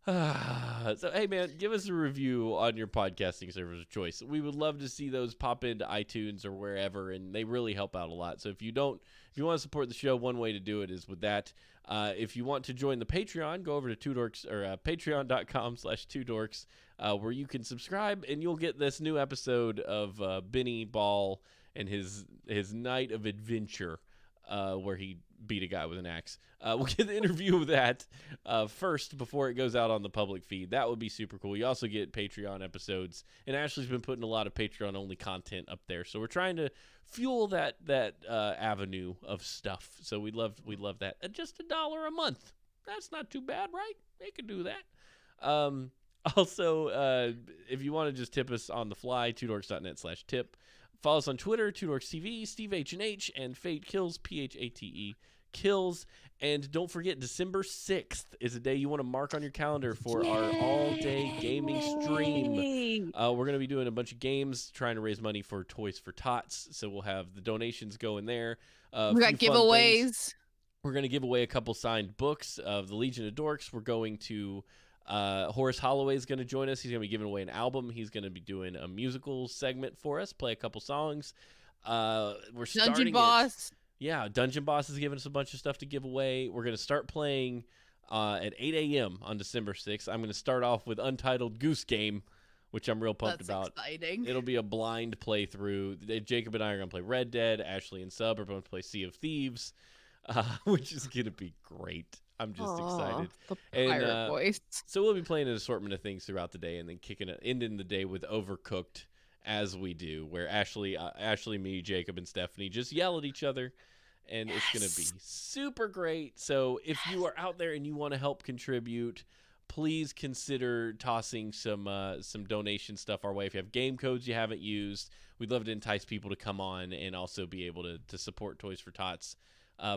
So, hey, man, give us a review on your podcasting service of choice. We would love to see those pop into iTunes or wherever, and they really help out a lot. So if you want to support the show, one way to do it is with that. If you want to join the Patreon, go over to Two Dorks or patreon.com/2dorks, where you can subscribe, and you'll get this new episode of Benny Ball and his night of adventure, where he beat a guy with an axe. We'll get the interview of that first before it goes out on the public feed. That would be super cool. You also get Patreon episodes, and Ashley's been putting a lot of Patreon only content up there, so we're trying to fuel that avenue of stuff. So we'd love that at just $1 a month. That's not too bad, right? They could do that. Also, if you want to just tip us on the fly, twodorks.net/tip. Follow us on Twitter, TwoDorksTV, Steve H&H, and Fate Kills, PHATE Kills. And don't forget, December 6th is a day you want to mark on your calendar for our all-day gaming stream. We're going to be doing a bunch of games, trying to raise money for Toys for Tots. So we'll have the donations go in there. We got giveaways. We're going to give away a couple signed books of the Legion of Dorks. We're going to... Horace Holloway is going to join us. He's going to be giving away an album. He's going to be doing a musical segment for us, play a couple songs. We're starting Dungeon Boss. Yeah, Dungeon Boss is giving us a bunch of stuff to give away. We're going to start playing at 8 a.m. on December 6th. I'm going to start off with Untitled Goose Game, which I'm real pumped That's about. exciting. It'll be a blind playthrough. Jacob and I are going to play Red Dead. Ashley and Sub are going to play Sea of Thieves, which is going to be great. I'm just excited. The And pirate voice. so we'll be playing an assortment of things throughout the day, and then ending the day with Overcooked, as we do, where Ashley, me, Jacob, and Stephanie just yell at each other, and it's going to be super great. So if you are out there and you want to help contribute, please consider tossing some donation stuff our way. If you have game codes you haven't used, we'd love to entice people to come on and also be able to support Toys for Tots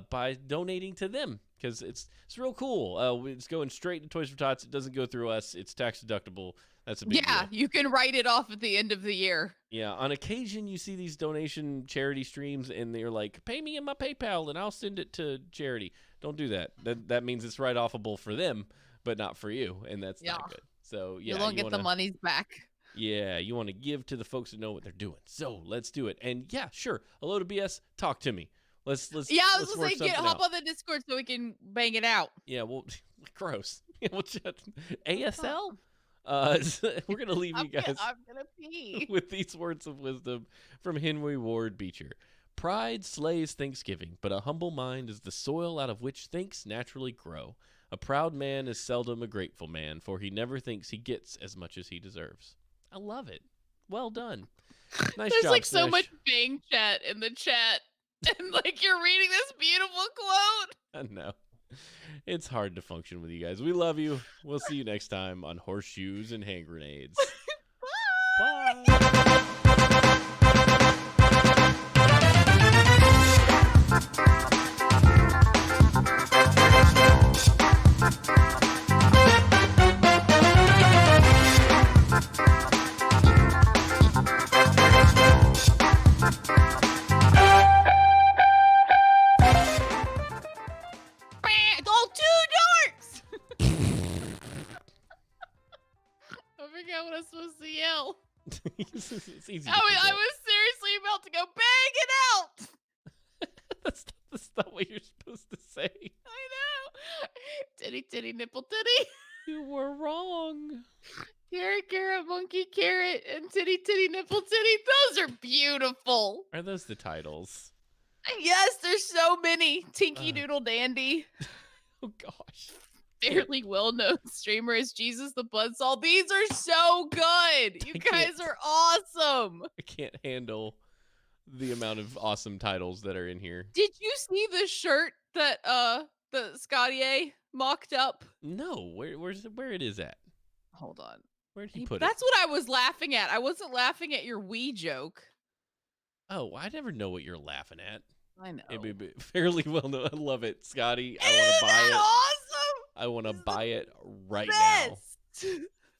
by donating to them, because it's real cool. It's going straight to Toys for Tots. It doesn't go through us. It's tax deductible. That's a big deal. You can write it off at the end of the year. Yeah, on occasion you see these donation charity streams and they're like, pay me in my PayPal and I'll send it to charity. Don't do that. That means it's write-offable for them, but not for you, and that's not good. So yeah, you don't get the monies back. Yeah, you want to give to the folks that know what they're doing. So let's do it. And yeah, sure, a load of BS. Talk to me. Let's Yeah, I was gonna say, hop on the Discord so we can bang it out. Yeah, well, gross. We'll chat. ASL. We're gonna leave you guys. I'm gonna pee with these words of wisdom from Henry Ward Beecher. Pride slays thanksgiving, but a humble mind is the soil out of which thanks naturally grow. A proud man is seldom a grateful man, for he never thinks he gets as much as he deserves. I love it. Well done. Nice There's job, like so Smash. much bang chat in the chat, and like you're reading this beautiful quote. I know. It's hard to function with you guys. We love you. We'll see you next time on Horseshoes and Hand Grenades. Bye. Bye. Go two dorks. I forgot what I was supposed to yell. It's easy. I was seriously about to go bang it out. That's not what you're supposed to say. I know. Titty, titty, nipple, titty. You were wrong. Carrot, carrot, monkey, carrot, and titty, titty, nipple, titty. Those are beautiful. Are those the titles? Yes, there's so many. Tinky Doodle Dandy. Oh, gosh. Fairly well-known streamer is Jesus the Buzzsaw. These are so good. You guys are awesome. I can't handle the amount of awesome titles that are in here. Did you see the shirt that the Scottier mocked up? No, where it is at? Hold on. Where'd he put it? That's what I was laughing at. I wasn't laughing at your Wii joke. Oh, I never know what you're laughing at. I know. It'd be fairly well known. I love it, Scotty. I want Isn't to buy that it. awesome? I want to buy it right Best. now.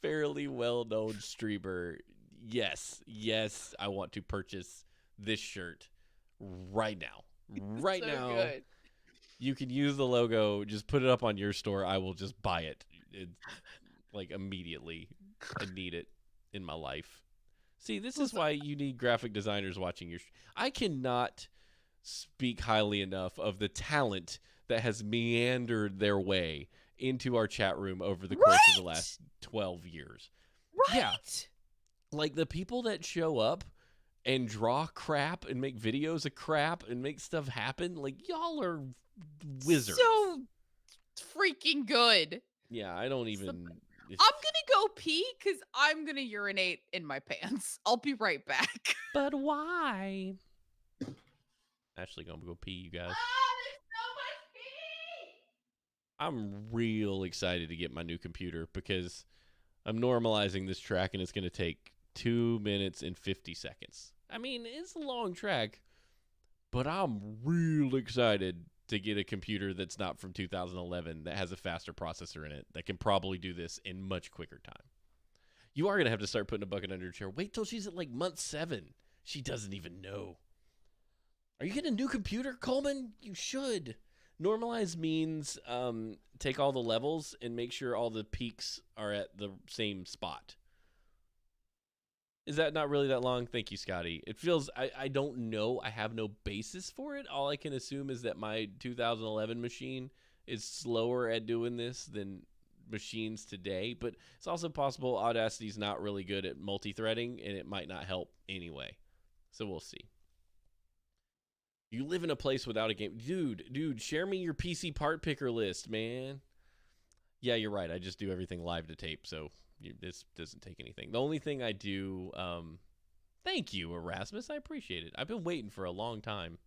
Fairly well-known streamer. Yes, I want to purchase this shirt right now. Right so now. Good. You can use the logo. Just put it up on your store. I will just buy it. Like immediately. I need it in my life. See, this is why you need graphic designers watching your. I cannot speak highly enough of the talent that has meandered their way into our chat room over the course of the last 12 years. Right. Yeah. Like the people that show up and draw crap and make videos of crap and make stuff happen, like y'all are wizards. So freaking good. Yeah, I don't even. I'm gonna go pee because I'm gonna urinate in my pants. I'll be right back. But why? Actually, gonna go pee, you guys. There's so much pee. I'm real excited to get my new computer because I'm normalizing this track and it's gonna take 2 minutes and 50 seconds. I mean, it's a long track, but I'm real excited to get a computer that's not from 2011 that has a faster processor in it that can probably do this in much quicker time. You are going to have to start putting a bucket under her chair. Wait till she's at like month 7. She doesn't even know. Are you getting a new computer, Coleman? You should. Normalize means take all the levels and make sure all the peaks are at the same spot. Is that not really that long? Thank you, Scotty. It feels, I don't know. I have no basis for it. All I can assume is that my 2011 machine is slower at doing this than machines today, but it's also possible Audacity's not really good at multi-threading, and it might not help anyway. So we'll see. You live in a place without a game. Dude, share me your PC part picker list, man. Yeah, you're right. I just do everything live to tape, so this doesn't take anything. The only thing I do, thank you, Erasmus. I appreciate it. I've been waiting for a long time.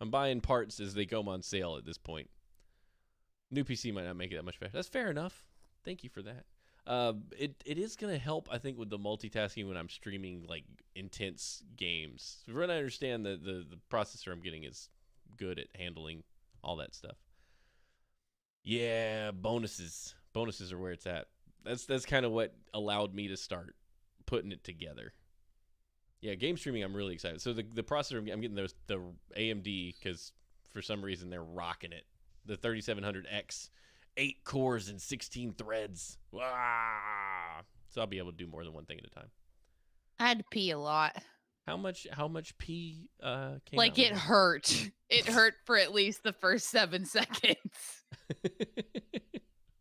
I'm buying parts as they go on sale at this point. New PC might not make it that much faster. That's fair enough. Thank you for that. It is going to help, I think, with the multitasking when I'm streaming like intense games. From what I understand, the processor I'm getting is good at handling all that stuff. Yeah, bonuses. Bonuses are where it's at. That's kind of what allowed me to start putting it together. Yeah, game streaming, I'm really excited. So the processor, I'm getting the AMD because for some reason they're rocking it. The 3700X, 8 cores and 16 threads. Wow. So I'll be able to do more than one thing at a time. I had to pee a lot. How much pee came like out? It hurt. It hurt for at least the first 7 seconds.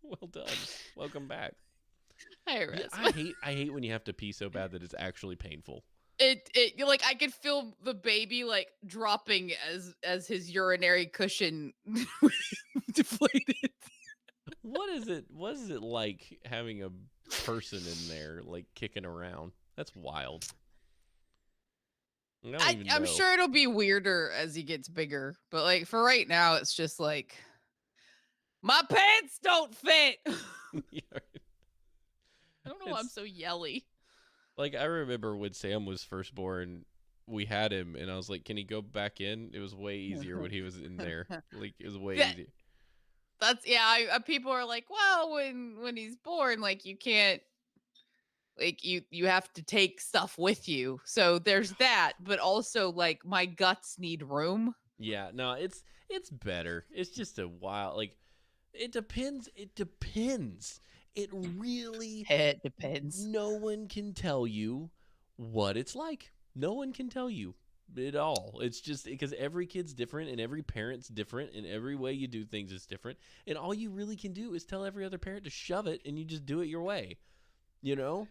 Well done. Welcome back. Hi, Yeah, I hate when you have to pee so bad that it's actually painful. It like I could feel the baby like dropping as his urinary cushion deflated. What is it like having a person in there like kicking around? That's wild. I'm sure it'll be weirder as he gets bigger, but like for right now, it's just like my pants don't fit. I don't know why I'm so yelly. Like I remember when Sam was first born, we had him, and I was like, "Can he go back in?" It was way easier when he was in there. Like it was way easier. That's people are like, well, when he's born, like you can't, like you have to take stuff with you. So there's that, but also like my guts need room. Yeah, no, it's better. It's just a while. Like it depends. It really depends. No one can tell you what it's like. No one can tell you at all. It's just because every kid's different and every parent's different and every way you do things is different. And all you really can do is tell every other parent to shove it and you just do it your way. You know?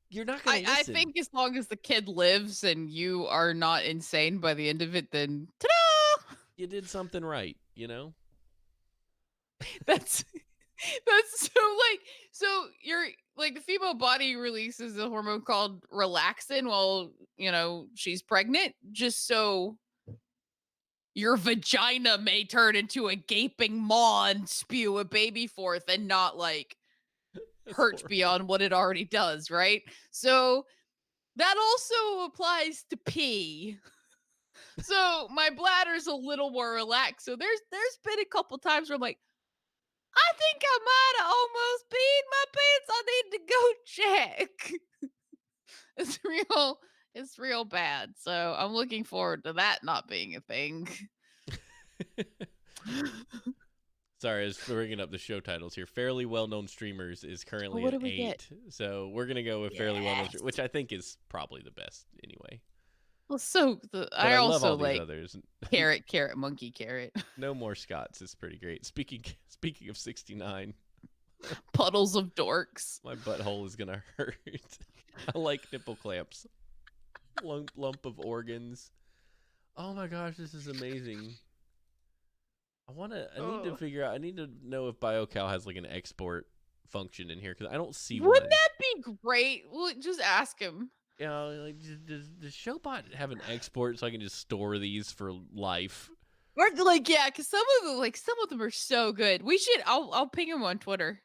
You're not going to listen. I think as long as the kid lives and you are not insane by the end of it, then ta-da! You did something right, you know? That's so you're like the female body releases a hormone called relaxin while she's pregnant, just so your vagina may turn into a gaping maw and spew a baby forth and not like hurt beyond what it already does, right? So that also applies to pee. So my bladder's a little more relaxed. So there's been a couple times where I'm like, I think I might have almost peed my pants. I need to go check. It's real bad. So I'm looking forward to that not being a thing. Sorry, I was bringing up the show titles here. Fairly Well-Known Streamers is currently at 8. Get? So we're going to go with Fairly Well-Known, which I think is probably the best anyway. Well, so I also like others. Carrot, monkey, carrot. No More Scots is pretty great. Speaking of 69. Puddles of dorks. My butthole is going to hurt. I like nipple clamps. Lump of organs. Oh my gosh, this is amazing. I need to know if BioCal has like an export function in here because I don't see one. Wouldn't that be great? Well, just ask him. Yeah, like does Showbot have an export so I can just store these for life? Or like, yeah, because some of them are so good. We should. I'll ping him on Twitter.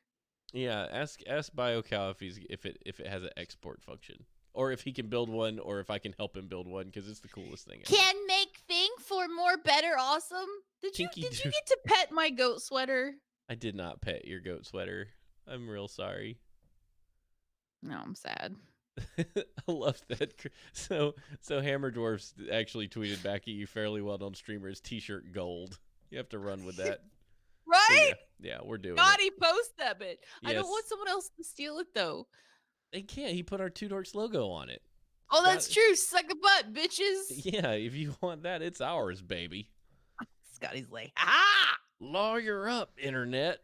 Yeah, ask BioCal if it has an export function, or if he can build one, or if I can help him build one because it's the coolest thing ever. Can make thing for more, better, awesome. Did you get to pet my goat sweater? I did not pet your goat sweater. I'm real sorry. No, I'm sad. I love that. So Hammer Dwarfs actually tweeted back at you, Fairly Well-Known Streamers t-shirt gold. You have to run with that. Right? So yeah, we're doing Naughty post that bit. Yes. I don't want someone else to steal it though. They can't. He put our Two Dorks logo on it. Oh, that's true. Suck a butt, bitches. Yeah, if you want that, it's ours, baby. Scotty's like, ah! Lawyer up, internet.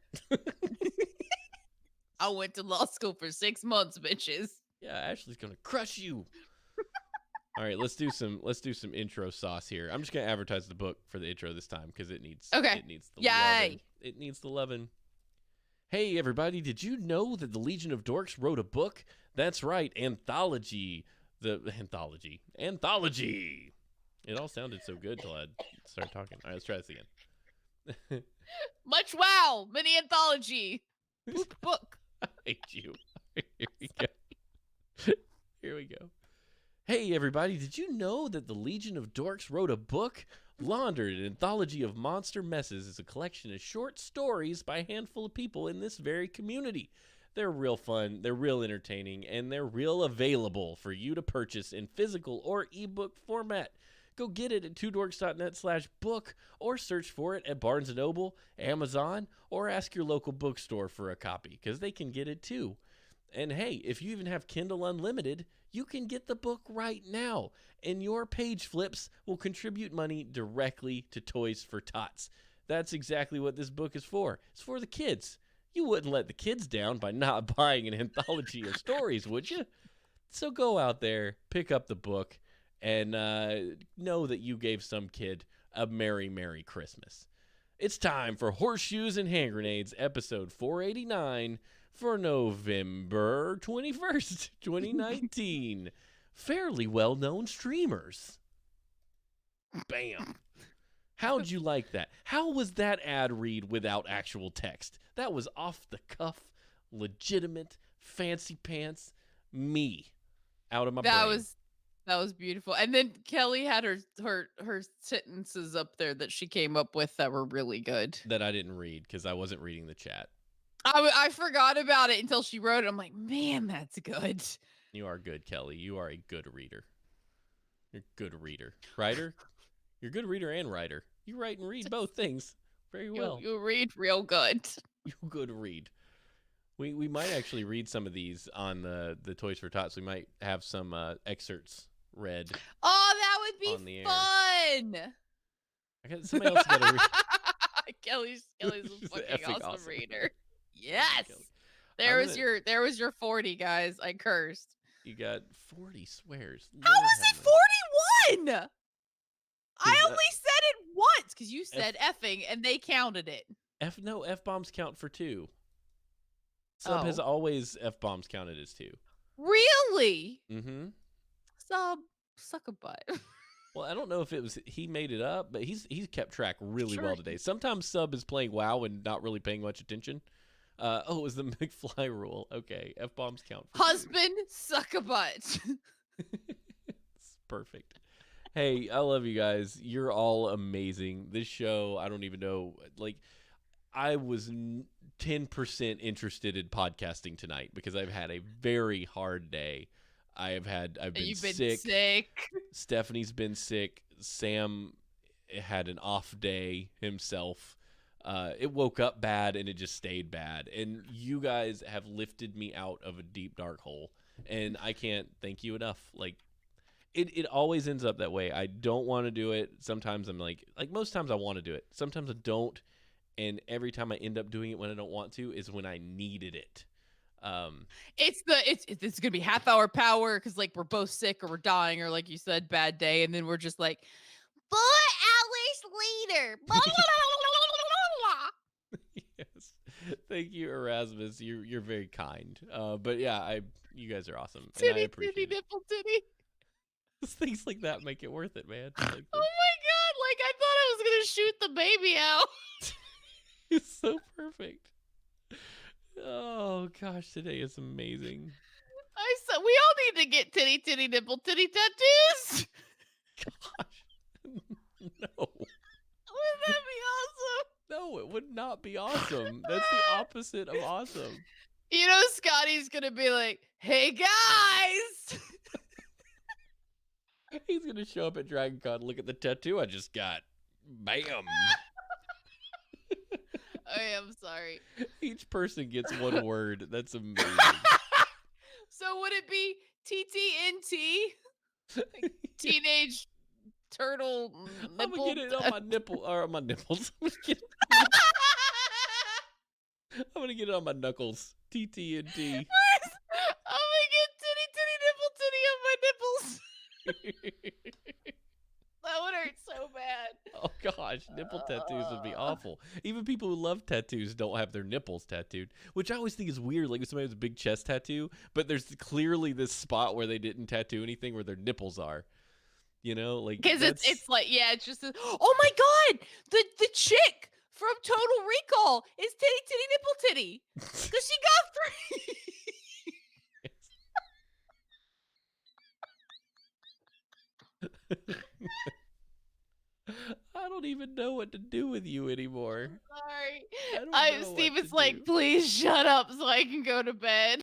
I went to law school for 6 months, bitches. Yeah, Ashley's gonna crush you. All right, let's do some intro sauce here. I'm just gonna advertise the book for the intro this time because it needs Okay. the loving. Yay. It needs the loving. Hey everybody, did you know that the Legion of Dorks wrote a book? That's right, anthology. Anthology. It all sounded so good till I started talking. All right, let's try this again. Much wow. Mini anthology. Book. I hate you. Here we go. Here we go. Hey everybody, did you know that the Legion of Dorks wrote a book? Laundered, an anthology of monster messes, is a collection of short stories by a handful of people in this very community. They're real fun, they're real entertaining, and they're real available for you to purchase in physical or ebook format. Go get it at twodorks.net/book or search for it at Barnes & Noble, Amazon, or ask your local bookstore for a copy, because they can get it too. And hey, if you even have Kindle Unlimited, you can get the book right now, and your page flips will contribute money directly to Toys for Tots. That's exactly what this book is for. It's for the kids. You wouldn't let the kids down by not buying an anthology of stories, would you? So go out there, pick up the book, and know that you gave some kid a Merry, Merry Christmas. It's time for Horseshoes and Hand Grenades, episode 489, for November 21st, 2019. Fairly well-known streamers. Bam. How'd you like that? How was that ad read without actual text? That was off the cuff, legitimate, fancy pants, me, out of my brain. That was beautiful. And then Kelly had her sentences up there that she came up with that were really good. That I didn't read because I wasn't reading the chat. I forgot about it until she wrote it. I'm like, man, that's good. You are good, Kelly. You are a good reader. You're a good reader. Writer? You're a good reader and writer. You write and read both things very well. You read real good. You good read. We might actually read some of these on the Toys for Tots. We might have some excerpts read. Oh, that would on the be air. fun. I got somebody else got to read. Kelly's a She's fucking effing awesome awesome. reader. Yes. Kelly. There was your 40, guys. I cursed. You got 40 swears. How Lord was have it mercy. 41? I only said it once because you said effing and they counted it. F-bombs count for 2. Sub has Oh. always F-bombs counted as 2. Really? Mm-hmm. Sub, suck a butt. Well, I don't know if it was he made it up, but he's kept track really Sure. well today. Sometimes Sub is playing WoW and not really paying much attention. It was the McFly rule. Okay, F-bombs count for 2. Husband, suck a butt. It's perfect. Hey, I love you guys. You're all amazing. This show, I don't even know. Like, I was 10% interested in podcasting tonight because I've had a very hard day. I've been You've been sick. sick. Stephanie's been sick. Sam had an off day himself. It woke up bad and it just stayed bad. And you guys have lifted me out of a deep, dark hole. And I can't thank you enough. Like, it always ends up that way. I don't want to do it. Sometimes I'm like most times I want to do it. Sometimes I don't. And every time I end up doing it when I don't want to is when I needed it. It's gonna be half-hour power because like we're both sick or we're dying or like you said, bad day, and then we're just like 4 hours later. Blah, blah, blah, blah, blah. Yes, thank you, Erasmus. You're very kind. But yeah, you guys are awesome, and I Titty, appreciate titty, it. nipple, titty. Things like that make it worth it, man. Like, Oh my god! Like I thought I was gonna shoot the baby out. it's so perfect. Oh gosh, today is amazing. I said we all need to get titty, titty, nipple, titty tattoos. Gosh, no. Wouldn't that be awesome? No, it would not be awesome. That's the opposite of awesome. You know, Scotty's gonna be like, "Hey guys." He's gonna show up at Dragon Con, look at the tattoo I just got. Bam. I am sorry. Each person gets one word. That's amazing. So would it be TTNT? Like, teenage turtle I'm nipple? gonna get it on my nipple or on my nipples. I'm I'm gonna get it on my knuckles. TTNT. I'm gonna get titty nipple titty on my nipples. That would hurt so bad. Oh gosh, nipple tattoos would be awful. Even people who love tattoos don't have their nipples tattooed, which I always think is weird. Like if somebody has a big chest tattoo, but there's clearly this spot where they didn't tattoo anything where their nipples are. You know, like Because that's it's like, yeah, it's just oh my god, the chick from Total Recall is titty nipple titty because she got 3. I don't even know what to do with you anymore. Sorry. I don't know what Steven's to like, do. please shut up so I can go to bed.